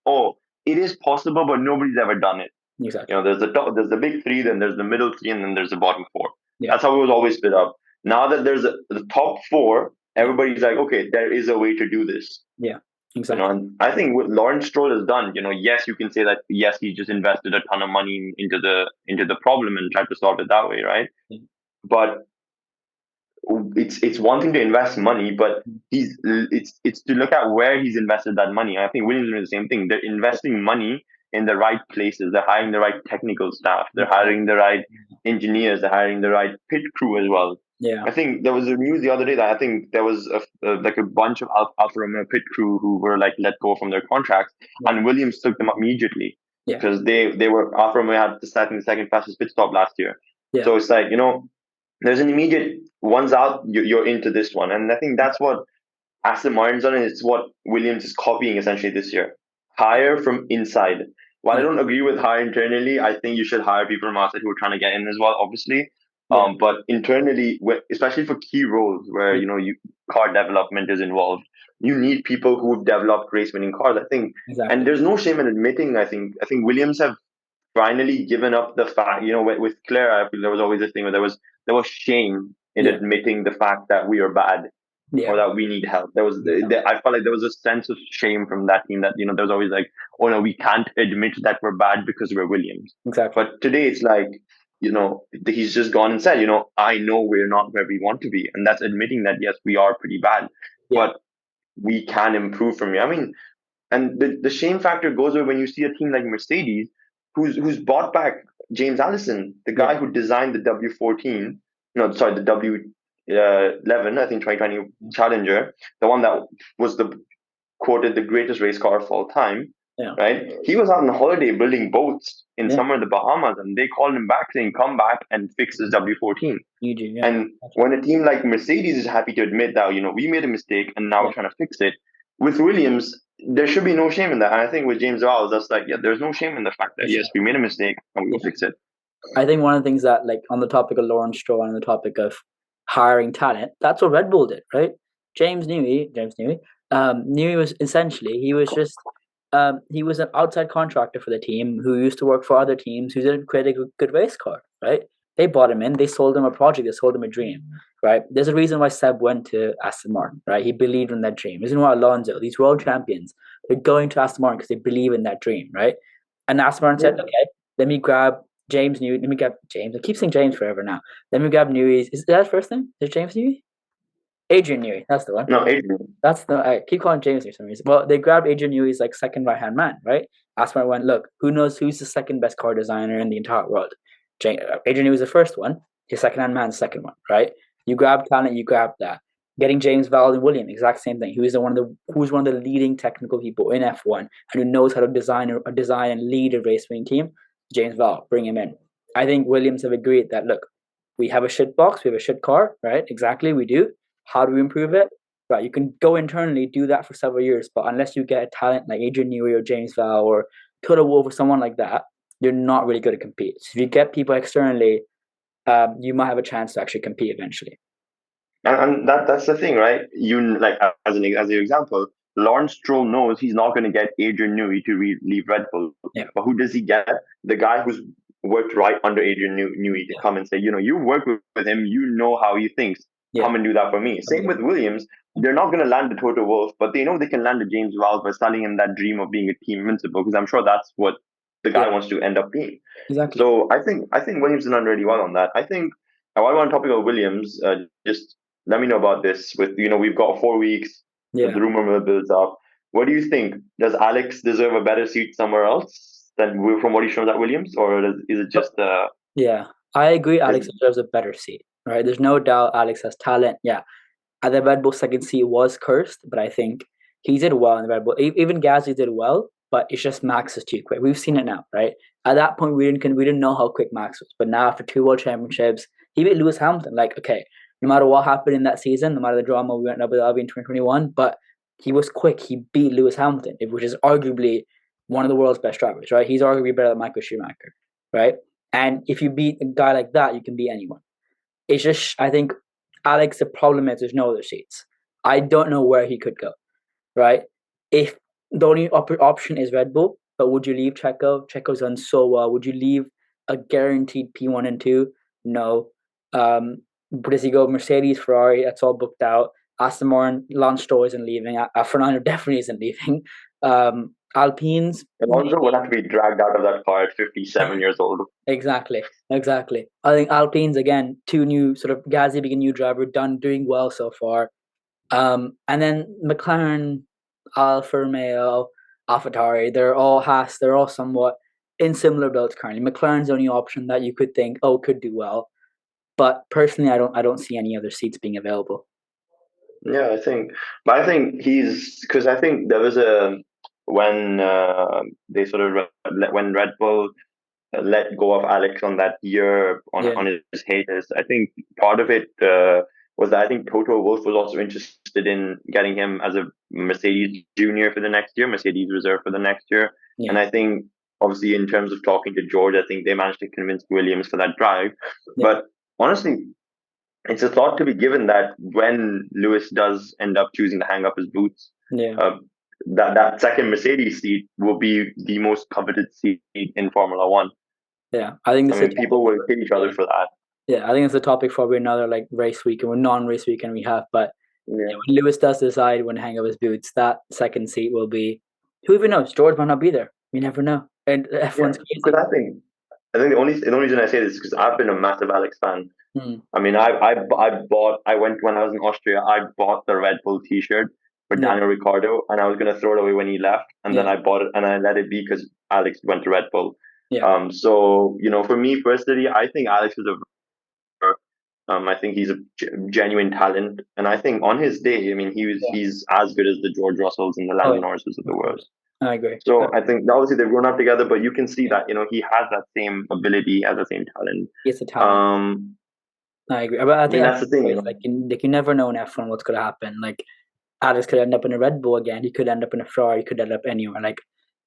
it is possible, but nobody's ever done it. Exactly. There's the big 3, then there's the middle 3, and then there's the bottom 4. Yeah. That's how it was always split up. Now that there's the top 4, everybody's like, okay, there is a way to do this. Yeah, exactly. And I think what Lawrence Stroll has done, yes, you can say that, yes, he just invested a ton of money into the problem and tried to solve it that way, right? Mm-hmm. But it's one thing to invest money, but it's to look at where he's invested that money. I think Williams doing the same thing. They're investing money in the right places. They're hiring the right technical staff. They're hiring the right engineers. They're hiring the right pit crew as well. Yeah, I think there was a news the other day that I think there was a bunch of Alfa Romeo pit crew who were like let go from their contracts, and Williams took them immediately because they were Alfa Romeo had the second fastest pit stop last year. Yeah. So it's like, there's an immediate, one's out, you're into this one, and I think that's what Aston Martin's done, and it's what Williams is copying essentially this year. Hire from inside. While I don't agree with hire internally, I think you should hire people from outside who are trying to get in as well, obviously. But internally, especially for key roles where car development is involved, you need people who've developed race-winning cars. I think, and there's no shame in admitting. I think Williams have finally given up the fact. With Claire, I feel there was always this thing where there was shame in admitting the fact that we are bad or that we need help. I felt like there was a sense of shame from that team that there was always like, oh no, we can't admit that we're bad because we're Williams. Exactly. But today it's like, he's just gone and said, I know we're not where we want to be, and that's admitting that yes, we are pretty bad, but we can improve from here. I mean, and the shame factor goes away when you see a team like Mercedes, who's bought back James Allison, the guy who designed the W14, no, sorry, the W11, I think 2020 Challenger, the one that was quoted the greatest race car of all time. Yeah. Right? He was out on holiday building boats in somewhere in the Bahamas, and they called him back saying, "Come back and fix this W14." And when a team like Mercedes is happy to admit that, we made a mistake and now we're trying to fix it, with Williams, there should be no shame in that. And I think with James Vowles, that's like, there's no shame in the fact that, yes, we made a mistake and we will fix it. I think one of the things that, like, on the topic of Lawrence Stroll and the topic of hiring talent, that's what Red Bull did, right? James Newey was essentially, he was just, he was an outside contractor for the team who used to work for other teams who didn't create a good race car, right? They bought him in, they sold him a project, they sold him a dream, right? There's a reason why Seb went to Aston Martin, right? He believed in that dream. There's why Alonso, these world champions, they're going to Aston Martin because they believe in that dream, right? And Aston Martin said, okay, let me grab James Newey. Let me grab James. I keep saying James forever now. Let me grab Newey. Is that his first name? Is it James Newey? Adrian Newey. That's the one. No, Adrian. I keep calling James for some reason. Well, they grabbed Adrian Newey's like second right hand man, right? Aston Martin went, look, who knows who's the second best car designer in the entire world? Adrian Newey was the first one. His second hand man's second one, right? You grab talent, you grab that. Getting James Vowles and Williams, exact same thing. Who's one of the leading technical people in F1 and who knows how to design and lead a race winning team. James Vowles, bring him in. I think Williams have agreed that, look, we have a shit box, we have a shit car, right? Exactly, we do. How do we improve it? Right, you can go internally, do that for several years, but unless you get a talent like Adrian Newey or James Vowles or Toto Wolff or someone like that, you're not really going to compete. So if you get people externally, you might have a chance to actually compete eventually. And that's the thing, right? You like as an example, Lawrence Stroll knows he's not going to get Adrian Newey to leave Red Bull. Yeah. But who does he get? The guy who's worked right under Adrian Newey to come and say, you work with him, you know how he thinks. Come and do that for me. Same with Williams. They're not going to land a Toto Wolff, but they know they can land a James Vowles by selling him that dream of being a team principal, because I'm sure that's what the guy wants to end up being. Exactly. So I think Williams has done really well on that. I think while we're on topic of Williams, just let me know about this. With we've got 4 weeks. The rumor mill builds up. What do you think? Does Alex deserve a better seat somewhere else than from what he shows at Williams, or is it just? Yeah, I agree. Alex deserves a better seat. Right? There's no doubt Alex has talent. Yeah, at the Red Bull second seat was cursed, but I think he did well in the Red Bull. Even Gasly did well, but it's just Max is too quick. We've seen it now, right? At that point, we didn't know how quick Max was, but now after 2 World Championships, he beat Lewis Hamilton. Like, okay, no matter what happened in that season, no matter the drama we went up with Abu Dhabi in 2021, but he was quick. He beat Lewis Hamilton, which is arguably one of the world's best drivers, right? He's arguably better than Michael Schumacher, right? And if you beat a guy like that, you can beat anyone. It's just, I think, Alex, the problem is there's no other seats. I don't know where he could go, right? If the only option is Red Bull, but would you leave Checo? Checo's done so well. Would you leave a guaranteed P1 and 2? No. Does he go Mercedes, Ferrari? That's all booked out. Aston Martin, Lance Stroll isn't leaving. Fernando definitely isn't leaving. Alpines. Alonso will have to be dragged out of that car at 57 years old. Exactly. I think Alpines, again, 2 new, sort of Gasly being a new driver, doing well so far. And then McLaren, Alfa Romeo, AlphaTauri, they're all somewhat in similar builds currently. McLaren's the only option that you could think, could do well. But personally, I don't see any other seats being available. Yeah, I think because I think there was when they sort of when Red Bull let go of Alex on that year on his haters. I think part of it was that I think Toto Wolff was also interested in getting him as a Mercedes junior for the next year, Mercedes reserve for the next year. Yeah. And I think, obviously, in terms of talking to George, I think they managed to convince Williams for that drive. Yeah. But honestly, it's a thought to be given that when Lewis does end up choosing to hang up his boots, that second Mercedes seat will be the most coveted seat in Formula One. Yeah, I think people will hate each other for that. Yeah, I think it's a topic for another like race weekend or non-race weekend we have. But when Lewis does decide when to hang up his boots, that second seat will be. Who even knows? George might not be there. You never know. And F1's crazy. Because I think the only reason I say this is because I've been a massive Alex fan. I mean, I went when I was in Austria. I bought the Red Bull T-shirt for Daniel Ricciardo, and I was gonna throw it away when he left, and then I bought it and I let it be because Alex went to Red Bull. So for me personally, I think Alex is I think he's a genuine talent, and I think on his day, I mean, he's as good as the George Russells and the Lando Norrises of the world. I agree. So I think obviously they've grown up together, but you can see that he has that same ability, he has the same talent. It's a talent. I agree, but I think that's the thing. Like you never know in F1 what's going to happen. Like Alex could end up in a Red Bull again. He could end up in a Ferrari. He could end up anywhere. Like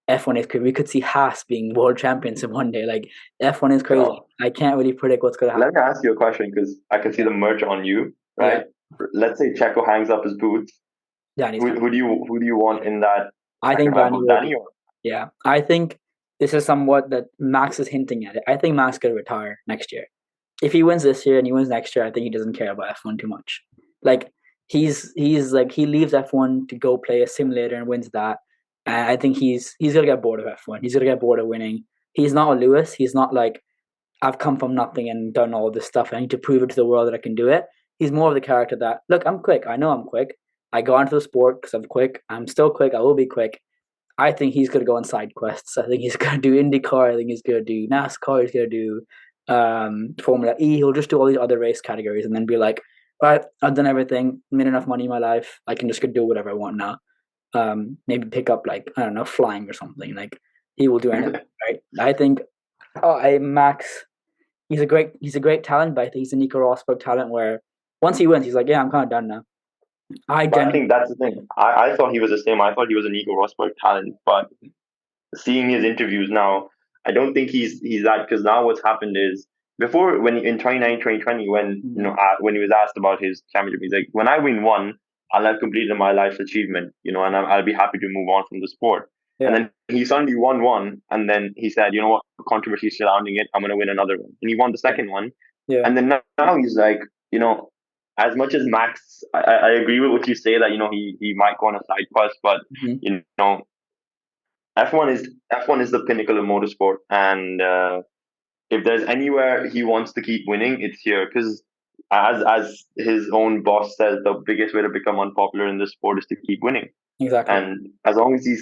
F1 is crazy. We could see Haas being world champions in one day. Like F1 is crazy. I can't really predict what's going to happen. Let me ask you a question because I can see the merch on you, right? Yeah. Let's say Checo hangs up his boots. Who do you want in that? I think Danny. Yeah, I think this is somewhat that Max is hinting at it. I think Max could retire next year. If he wins this year and he wins next year, I think he doesn't care about F1 too much. Like he's like he leaves F1 to go play a simulator and wins that. And I think he's gonna get bored of F1. He's gonna get bored of winning. He's not a Lewis. He's not like I've come from nothing and done all this stuff. I need to prove it to the world that I can do it. He's more of the character that look, I'm quick. I know I'm quick. I got into the sport because I'm quick. I'm still quick. I will be quick. I think he's gonna go on side quests. I think he's gonna do IndyCar. I think he's gonna do NASCAR. He's gonna do Formula E. He'll just do all these other race categories and then be like, all right, I've done everything, made enough money in my life, I can just go do whatever I want now. Maybe pick up like, I don't know, flying or something. Like he will do anything, right? I think Max, he's a great talent, but I think he's a Nico Rosberg talent where once he wins, he's like, yeah, I'm kind of done now. I think that's the thing. I thought he was the same. I thought he was a Nico Rosberg talent, but seeing his interviews now, I don't think he's that, because now what's happened is before, when in 2020 when when he was asked about his championship, he's like, when I win one, I'll have completed my life's achievement, and I'll be happy to move on from the sport. Yeah. And then he suddenly won one, and then he said, you know what, controversy surrounding it, I'm going to win another one. And he won the second one. Yeah. And then now he's like, as much as Max, I agree with what you say that, he might go on a side quest, but, F1 is the pinnacle of motorsport. And if there's anywhere he wants to keep winning, it's here. Because as his own boss says, the biggest way to become unpopular in this sport is to keep winning. Exactly. And as long as he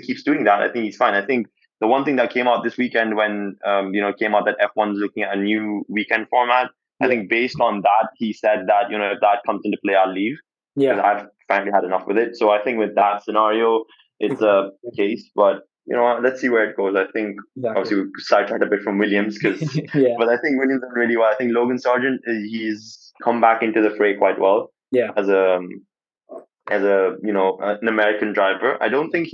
keeps doing that, I think he's fine. I think the one thing that came out this weekend when it came out that F1 is looking at a new weekend format, I think based on that, he said that, if that comes into play, I'll leave. Yeah. Because I've finally had enough with it. So I think with that scenario, it's a case. But, let's see where it goes. I think, obviously, we sidetracked a bit from Williams, but I think Williams done really well. I think Logan Sargent, he's come back into the fray quite well. Yeah. As an American driver. I don't think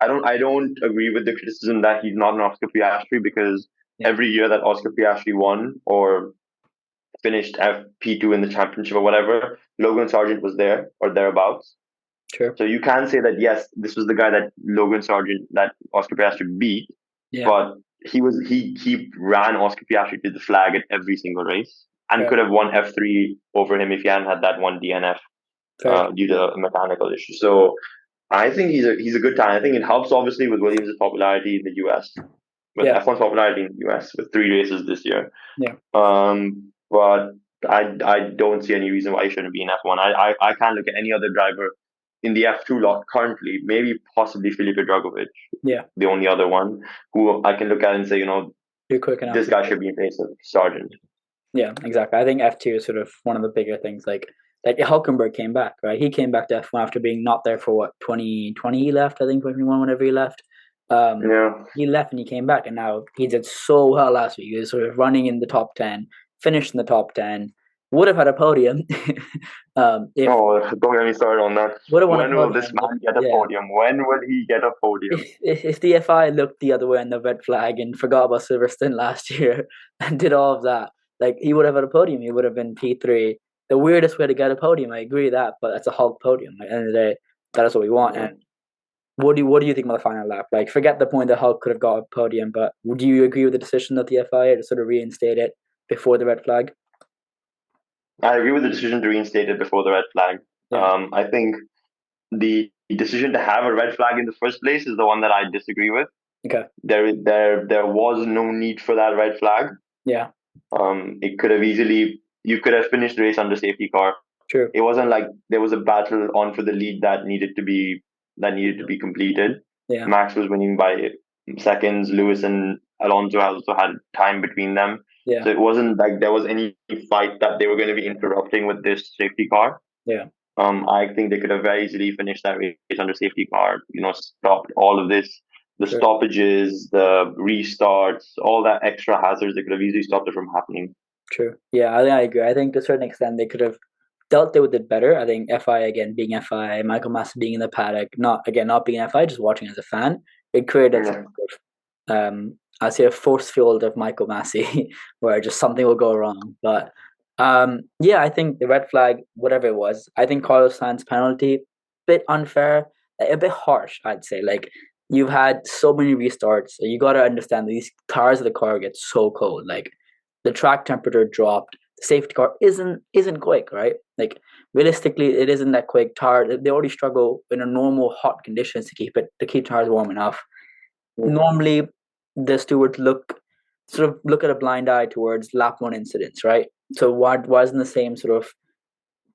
I don't agree with the criticism that he's not an Oscar Piastri, because every year that Oscar Piastri won or finished P2 in the championship or whatever, Logan Sargent was there or thereabouts. Sure. So you can say that, yes, this was the guy that that Oscar Piastri beat, but he ran Oscar Piastri to the flag at every single race and could have won F3 over him if he hadn't had that one DNF due to a mechanical issue. So I think he's a good talent. I think it helps obviously with Williams' popularity in the US, with F1's popularity in the US with 3 races this year. Yeah. But I don't see any reason why he shouldn't be in F1. I can't look at any other driver in the F2 lot currently, maybe possibly Felipe Dragovic. Yeah. The only other one who I can look at and say, you're quick enough. This guy should be in place of Sargent. Yeah, exactly. I think F2 is sort of one of the bigger things. Like Hülkenberg came back, right? He came back to F1 after being not there for 2020 he left, I think 2021, whenever he left. He left and he came back, and now he did so well last week. He was sort of running in the top 10, finished in the top 10, would have had a podium. If don't get me started on that. would have won a When will this podium, man get a yeah. podium? When will he get a podium? If the FI looked the other way on the red flag and forgot about Silverstone last year and did all of that, like he would have had a podium. He would have been P3. The weirdest way to get a podium, I agree with that, but that's a Hulk podium. At the end of the day, that is what we want. And what do you think about the final lap? Like, forget the point that Hulk could have got a podium, but do you agree with the decision of the FIA to sort of reinstate it before the red flag? I agree with the decision to reinstate it before the red flag. Yeah. I think the decision to have a red flag in the first place is the one that I disagree with. Okay. There was no need for that red flag. Yeah. It could have you could have finished the race under safety car. True. It wasn't like there was a battle on for the lead that needed to be completed. Yeah. Max was winning by seconds. Lewis and Alonso also had time between them. Yeah. So it wasn't like there was any fight that they were going to be interrupting with this safety car. Yeah. I think they could have very easily finished that race under safety car. Stopped all of this, the stoppages, the restarts, all that extra hazards. They could have easily stopped it from happening. True. Yeah, I agree. I think to a certain extent they could have dealt with it better. I think FI again being FI, Michael Masi being in the paddock, not being FI, just watching as a fan, it created I'd say a force field of Michael Masi where just something will go wrong. But yeah, I think the red flag, whatever it was, I think Carlos Sainz penalty, bit unfair, a bit harsh, I'd say. Like, you've had so many restarts. So you got to understand these tires of the car get so cold. Like, the track temperature dropped. The safety car isn't quick, right? Like, realistically, it isn't that quick. Tire, they already struggle in a normal hot conditions to keep tires warm enough. Normally, the stewards look at a blind eye towards lap one incidents, right? So why isn't the same sort of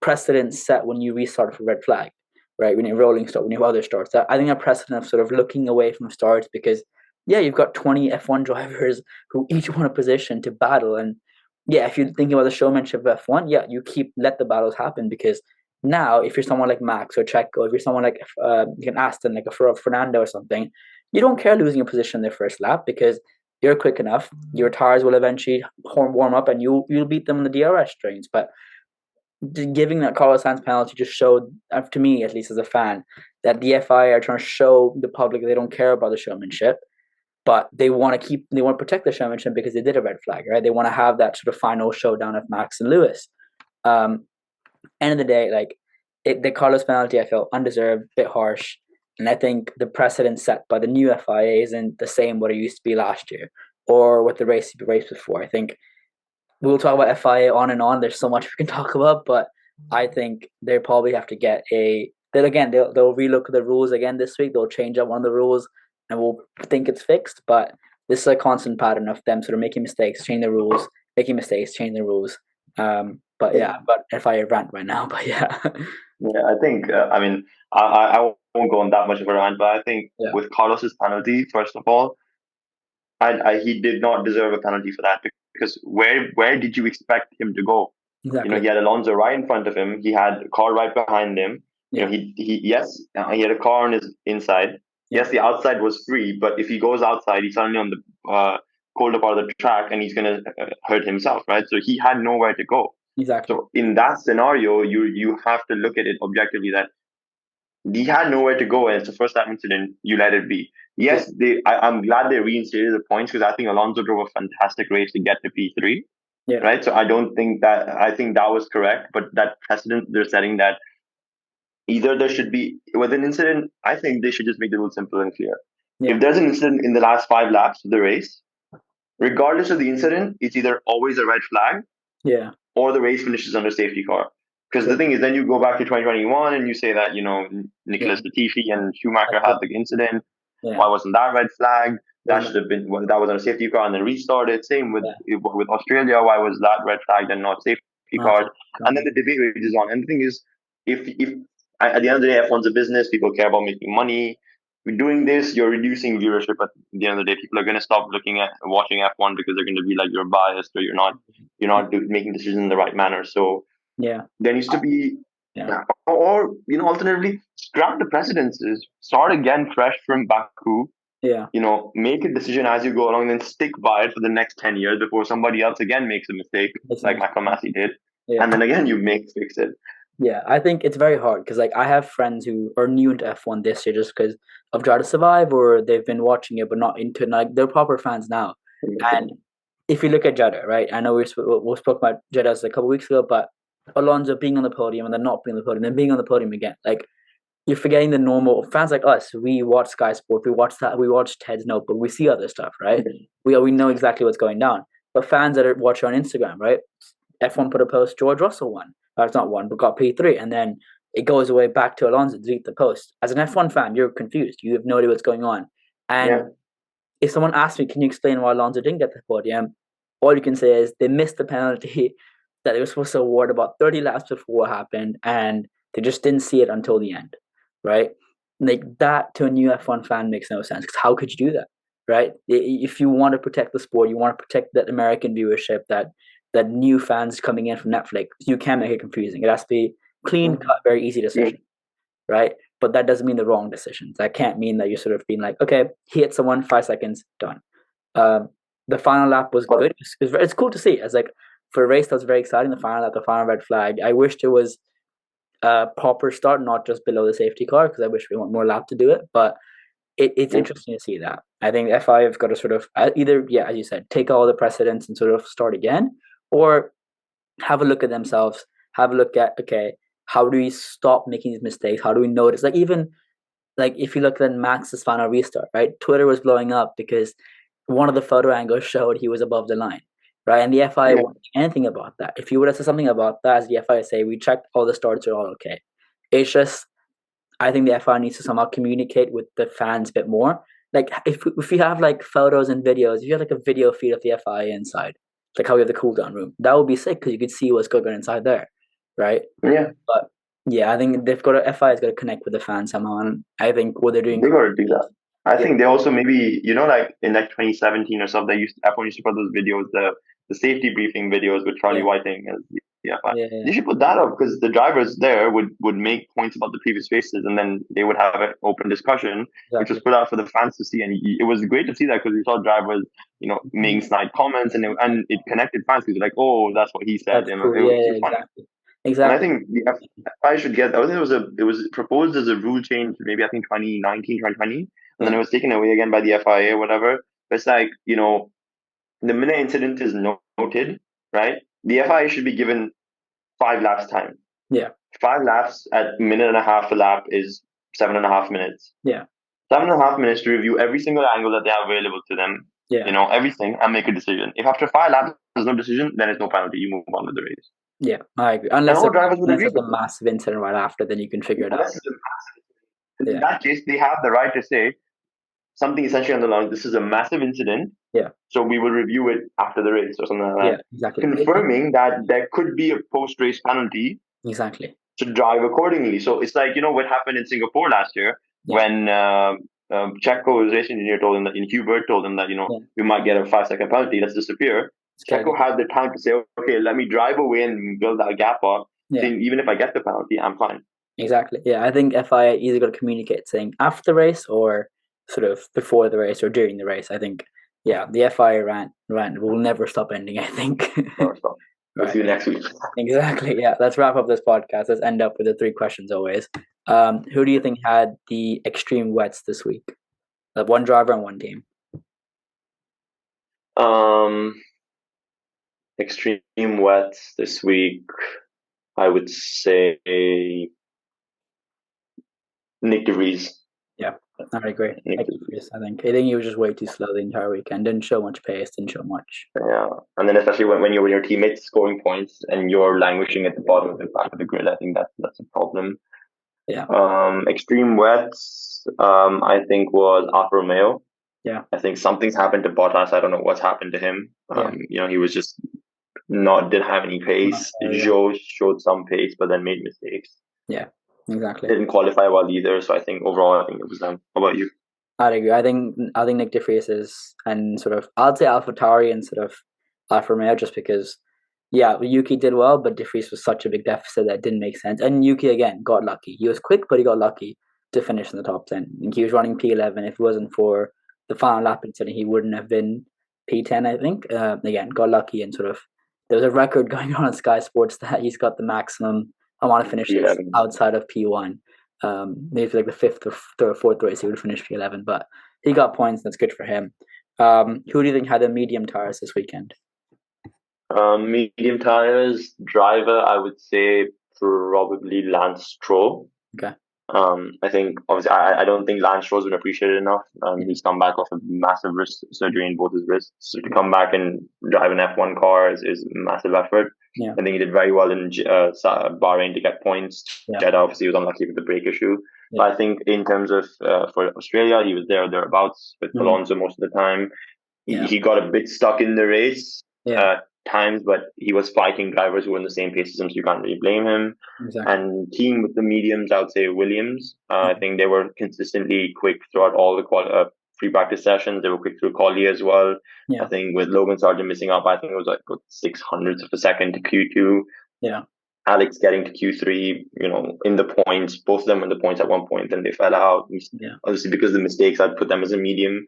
precedent set when you restart for red flag, right? When you're rolling start, when you have other starts, I think a precedent of sort of looking away from starts, because yeah, you've got 20 F1 drivers who each want a position to battle, and yeah, if you're thinking about the showmanship of F1, yeah, you let the battles happen, because now if you're someone like Max or Checo, if you're someone like Aston, like a Fernando or something, you don't care losing a position in the first lap, because you're quick enough. Your tires will eventually warm up, and you'll beat them in the DRS strings. But giving that Carlos Sainz penalty just showed, to me at least as a fan, that the FIA are trying to show the public they don't care about the showmanship, but they want to protect the showmanship because they did a red flag, right? They want to have that sort of final showdown of Max and Lewis. End of the day, like the Carlos penalty, I felt undeserved, a bit harsh. And I think the precedent set by the new FIA isn't the same what it used to be last year or what the race before. I think we'll talk about FIA on and on. There's so much we can talk about, but I think they probably have to get they'll relook at the rules again this week. They'll change up one of the rules and we'll think it's fixed. But this is a constant pattern of them sort of making mistakes, change the rules, making mistakes, change the rules. But FIA rant right now. But yeah. Yeah, I think, I won't go on that much of a rant, but I think with Carlos's penalty, first of all, he did not deserve a penalty for that, because where did you expect him to go? Exactly. He had Alonso right in front of him. He had a car right behind him. Yeah. He had a car on his inside. Yeah. Yes, the outside was free, but if he goes outside, he's suddenly on the colder part of the track, and he's going to hurt himself, right? So he had nowhere to go. Exactly. So in that scenario, you have to look at it objectively, that he had nowhere to go, and it's the first time incident. You let it be. Yes, I'm glad they reinstated the points, because I think Alonso drove a fantastic race to get to P3. Yeah. Right. So I think that was correct, but that precedent they're setting, that either there should be, with an incident, I think they should just make the rules simple and clear. Yeah. If there's an incident in the last 5 laps of the race, regardless of the incident, it's either always a red flag, or the race finishes under safety car. Because the thing is, then you go back to 2021 and you say that, Nicholas Latifi and Schumacher had the incident. Yeah. Why wasn't that red flag? That should have been, that was on a safety car and then restarted. Same with Australia. Why was that red flag and not safety car? And then the debate rages on. And the thing is, if at the end of the day, F1's a business, people care about making money. With doing this, you're reducing viewership. At the end of the day, people are going to stop watching F1, because they're going to be like, you're biased, or you're not making decisions in the right manner. So there needs to be, or alternatively, scrap the precedences, start again fresh from Baku. Make a decision as you go along, and then stick by it for the next 10 years before somebody else again makes a mistake, like Michael Masi did. and then again you fix it. Yeah, I think it's very hard because like I have friends who are new into F1 this year just because of Drive to Survive, or they've been watching it but not into it. Like they're proper fans now. And if you look at Jeddah, right? I know we spoke about Jeddah a couple of weeks ago, but Alonso being on the podium and then not being on the podium, then being on the podium again. Like you're forgetting the normal fans like us. We watch Sky Sport, we watch Ted's Notebook, we see other stuff, right? We know exactly what's going down. But fans that are watching on Instagram, right? F1 put a post, George Russell won. It's not one, but got P3, and then it goes away back to Alonso, delete the post. As an F1 fan, you're confused. You have no idea what's going on. And if someone asks me, can you explain why Alonso didn't get the podium? All you can say is they missed the penalty that they were supposed to award about 30 laps before what happened, and they just didn't see it until the end, right? Like that to a new F1 fan makes no sense, because how could you do that, right? If you want to protect the sport, you want to protect that American viewership, that new fans coming in from Netflix, you can make it confusing. It has to be clean cut, very easy decision, right? But that doesn't mean the wrong decisions. That can't mean that you're sort of being like, okay, he hit someone, 5 seconds, done. The final lap was good. It's cool to see. It's like for a race that's very exciting. The final lap, the final red flag. I wished it was a proper start, not just below the safety car, because I wish we want more lap to do it. But it's interesting to see that. I think FI have got to sort of either, as you said, take all the precedents and sort of start again, or have a look at themselves, have a look at, okay, how do we stop making these mistakes? How do we notice? Like even like if you look at Max's final restart, right? Twitter was blowing up because one of the photo angles showed he was above the line, right? And the FI won't do anything about that. If you would have said something about that, as the FI say, we checked all the starts are all okay. It's just, I think the FI needs to somehow communicate with the fans a bit more. Like if you have like photos and videos, if you have like a video feed of the FI inside, like how we have the cool down room, that would be sick because you could see what's going on inside there, right? Yeah. But yeah, I think they've got to, FI has got to connect with the fans somehow, and I think what they're doing, they got to do that. I think they also maybe, like in like 2017 or something, F1 used to put those videos, the safety briefing videos with Charlie Whiting as the FI. They should put that up because the drivers there would make points about the previous races, and then they would have an open discussion, which was put out for the fans to see. And it was great to see that because we saw drivers, making snide comments, and it connected fans because like, oh, that's what he said. That's cool. Exactly. And I think the FI should get. I think it was proposed as a rule change, maybe I think 2019, 2020, and then it was taken away again by the FIA or whatever. But it's like the minute incident is noted, right? The FIA should be given 5 laps time. Yeah. 5 laps at minute and a half a lap is 7.5 minutes. Yeah. 7.5 minutes to review every single angle that they have available to them. Yeah. Everything, and make a decision. If after 5 laps there's no decision, then it's no penalty. You move on with the race. Yeah, I agree. Unless it's a massive incident right after, then you can figure it out. In that case, they have the right to say something essentially on the line. This is a massive incident. Yeah. So we will review it after the race or something like that. Yeah, exactly. Confirming that there could be a post-race penalty. Exactly. To drive accordingly. So it's like, what happened in Singapore last year when Checo's race engineer told him that, Hubert told him that, we might get a 5-second penalty. Let's disappear. Checo had the time to say, okay, let me drive away and build that gap up. Saying, even if I get the penalty, I'm fine. Exactly. Yeah, I think FIA either got to communicate saying after the race or sort of before the race or during the race. I think, the FIA rant will never stop ending, I think. Never stop. We'll see you next week. Exactly. Yeah. Let's wrap up this podcast. Let's end up with the 3 questions always. Who do you think had the extreme wets this week? One driver and one team. Extreme wets this week, I would say Nick de Vries. Yeah, I agree. Nick de Vries, I think he was just way too slow the entire weekend. Didn't show much pace. Didn't show much. Yeah, and then especially when you're with your teammates scoring points and you're languishing at the bottom of the back of the grid, I think that's a problem. Yeah. Extreme wets, I think was Alfa Romeo. Yeah. I think something's happened to Bottas. I don't know what's happened to him. He was just didn't have any pace. Zhou showed some pace, but then made mistakes. Yeah, exactly. Didn't qualify well either. So I think overall, I think it was them. How about you? I'd agree. I think Nick de Vries is, and sort of, I'd say AlphaTauri and sort of Alfa Romeo, just because, Yuki did well, but de Vries was such a big deficit that didn't make sense. And Yuki again got lucky. He was quick, but he got lucky to finish in the top 10. And he was running P11. If it wasn't for the final lap incident, he wouldn't have been P10. I think. Again, got lucky and sort of there's a record going on Sky Sports that he's got the maximum amount of finishes outside of P1. Maybe like the fifth or fourth race he would finish P11, but he got points. That's good for him. Who do you think had the medium tires this weekend? Medium tires driver, I would say probably Lance Stroll. Okay. I think obviously I don't think Lance Stroll's been appreciated enough. He's come back off a massive wrist surgery in both his wrists. So to come back and drive an F1 car is a massive effort. Yeah. I think he did very well in Bahrain to get points. Yeah. Jeddah obviously was unlucky with the brake issue. Yeah. But I think in terms of for Australia, he was thereabouts with Alonso most of the time. He got a bit stuck in the race. Times, but he was fighting drivers who were in the same pace as him, so you can't really blame him. Exactly. And team with the mediums, I would say Williams. I think they were consistently quick throughout all the free practice sessions. They were quick through quali as well. I think with Logan Sargent missing up, I think it was like 600ths of a second to Q2. Alex getting to Q3, in the points. Both of them in the points at one point, then they fell out. Obviously, because of the mistakes, I'd put them as a medium.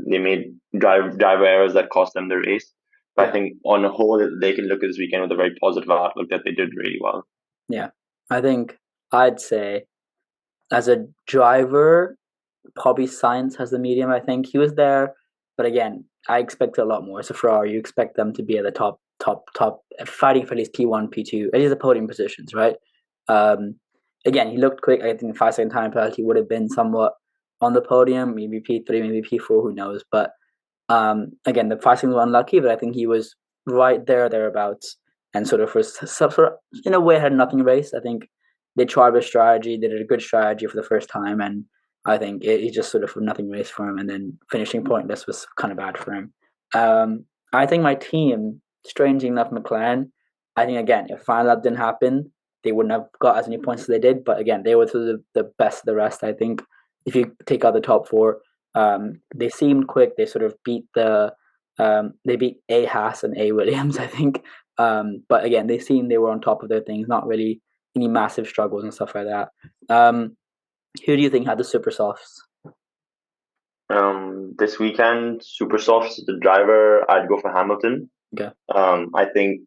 They made driver errors that cost them the race. But I think on a whole, they can look at this weekend with a very positive outlook that they did really well. Yeah, I think I'd say as a driver, probably Sainz has the medium. I think he was there, but again, I expect a lot more. As a Ferrari, you expect them to be at the top, fighting for at least P1, P2, at least the podium positions, right? Again, he looked quick. I think the 5-second time penalty would have been somewhat on the podium, maybe P3, maybe P4, who knows, but again, the 5 seconds were unlucky, but I think he was right thereabouts, and sort of in a way had nothing race. I think they tried a strategy, they did a good strategy for the first time, and I think it just sort of nothing race for him, and then finishing pointless was kind of bad for him. I think my team, strangely enough, McLaren, I think again, if final lap didn't happen, they wouldn't have got as many points as they did, but again, they were sort of the best of the rest. I think if you take out the top four, they seemed quick. They sort of beat they beat A Haas and A Williams, I think. But again, they seemed they were on top of their things, not really any massive struggles and stuff like that. Who do you think had the super softs? This weekend, super softs, the driver, I'd go for Hamilton. Okay. I think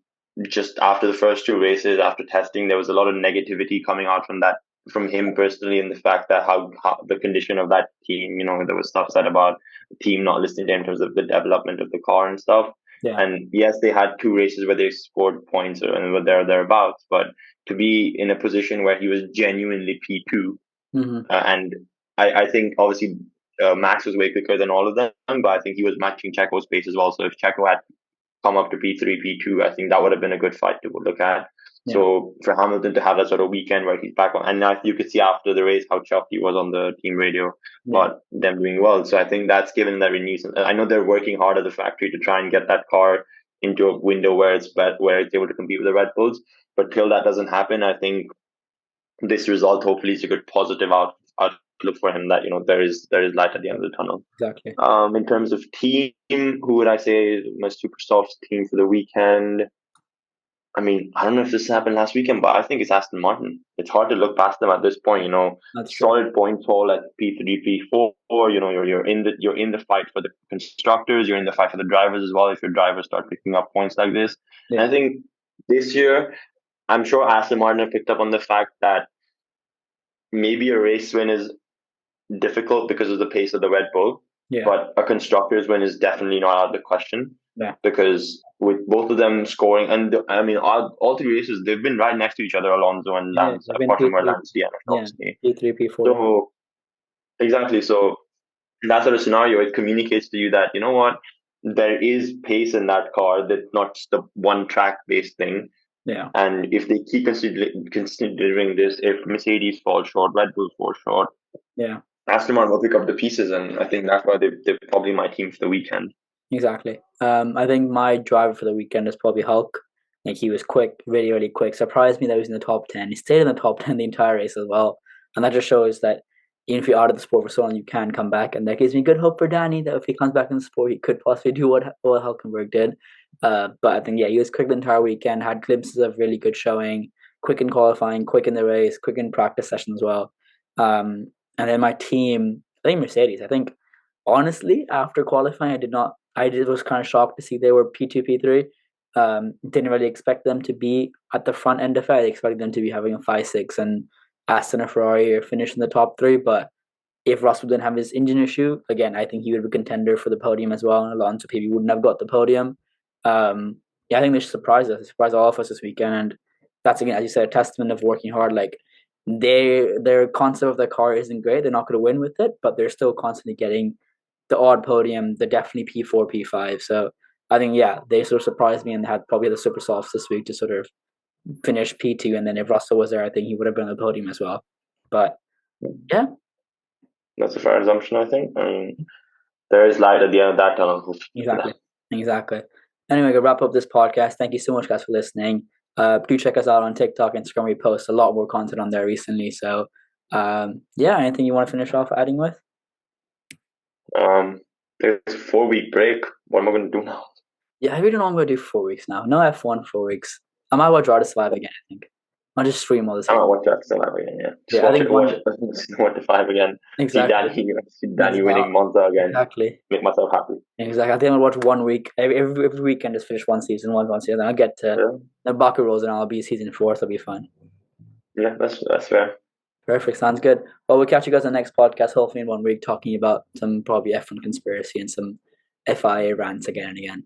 just after the first two races, after testing, there was a lot of negativity coming out from him personally, and the fact that how the condition of that team, there was stuff said about the team not listening to him in terms of the development of the car and stuff. And yes, they had two races where they scored points and were thereabouts, but to be in a position where he was genuinely P2, and I think obviously Max was way quicker than all of them, but I think he was matching Checo's pace as well. So if Checo had come up to P3, P2, I think that would have been a good fight to look at. So for Hamilton to have that sort of weekend where he's back on, and now you could see after the race how chuffed he was on the team radio about them doing well. So I think that's given that renewed. I know they're working hard at the factory to try and get that car into a window where it's able to compete with the Red Bulls. But till that doesn't happen, I think this result hopefully is a good positive outlook for him, that there is light at the end of the tunnel. Exactly. In terms of team, who would I say is my super soft team for the weekend? I mean, I don't know if this happened last weekend, but I think it's Aston Martin. It's hard to look past them at this point. Solid point haul at P3, P4. You're in the fight for the constructors. You're in the fight for the drivers as well. If your drivers start picking up points like this, and I think this year, I'm sure Aston Martin have picked up on the fact that maybe a race win is difficult because of the pace of the Red Bull, but a constructors win is definitely not out of the question. Because with both of them scoring, and I mean, all three races, they've been right next to each other, Alonso and Lance, apart from where Lance DNF. P3, P4. So, exactly. So, in that sort of scenario, it communicates to you that, there is pace in that car, that's not just the one track based thing. And if they keep considering this, if Mercedes falls short, Red Bull falls short, Aston Martin will pick up the pieces, and I think that's why they're probably my team for the weekend. Exactly. I think my driver for the weekend is probably Hulk. Like, he was quick, really, really quick. Surprised me that he was in the top 10. He stayed in the top 10 the entire race as well. And that just shows that even if you're out of the sport for so long, you can come back. And that gives me good hope for Danny, that if he comes back in the sport, he could possibly do what Hulkenberg did. But I think, he was quick the entire weekend, had glimpses of really good showing, quick in qualifying, quick in the race, quick in practice sessions as well. And then my team, I think Mercedes. I think, honestly, after qualifying, I was kind of shocked to see they were P2, P3. Didn't really expect them to be at the front end of it. I expected them to be having a 5-6 and Aston or Ferrari or finish in the top 3. But if Russell didn't have his engine issue, again, I think he would be a contender for the podium as well. And Alonso maybe wouldn't have got the podium. Yeah, I think they surprised us. They surprised all of us this weekend. And that's, again, as you said, a testament of working hard. Like, their concept of their car isn't great. They're not going to win with it, but they're still constantly getting the odd podium. They're definitely P4, P5. So I think, yeah, they sort of surprised me and had probably the super softs this week to sort of finish P2. And then if Russell was there, I think he would have been on the podium as well. But yeah. That's a fair assumption, I think. I mean, there is light at the end of that tunnel. Exactly. Anyway, we'll wrap up this podcast. Thank you so much, guys, for listening. Do check us out on TikTok, Instagram. We post a lot more content on there recently. So, yeah, anything you want to finish off adding with? There's a 4-week break. What am I going to do now? Yeah, I really don't know what I'm going to do 4 weeks now. No F1 4 weeks. I might watch Drive to Survive again, I think. I'll just stream all this. I might watch Drive to Survive again, yeah. Just watch to 5 again. Exactly. See Danny winning Monza again. Exactly. Make myself happy. Exactly. I think I'll watch 1 week. Every weekend, just finish one season. Then I'll get to the Baku Rolls and I'll be season 4, so it'll be fun. Yeah, that's fair. Perfect. Sounds good. Well, we'll catch you guys on the next podcast, hopefully in 1 week, talking about some probably F1 conspiracy and some FIA rants again and again.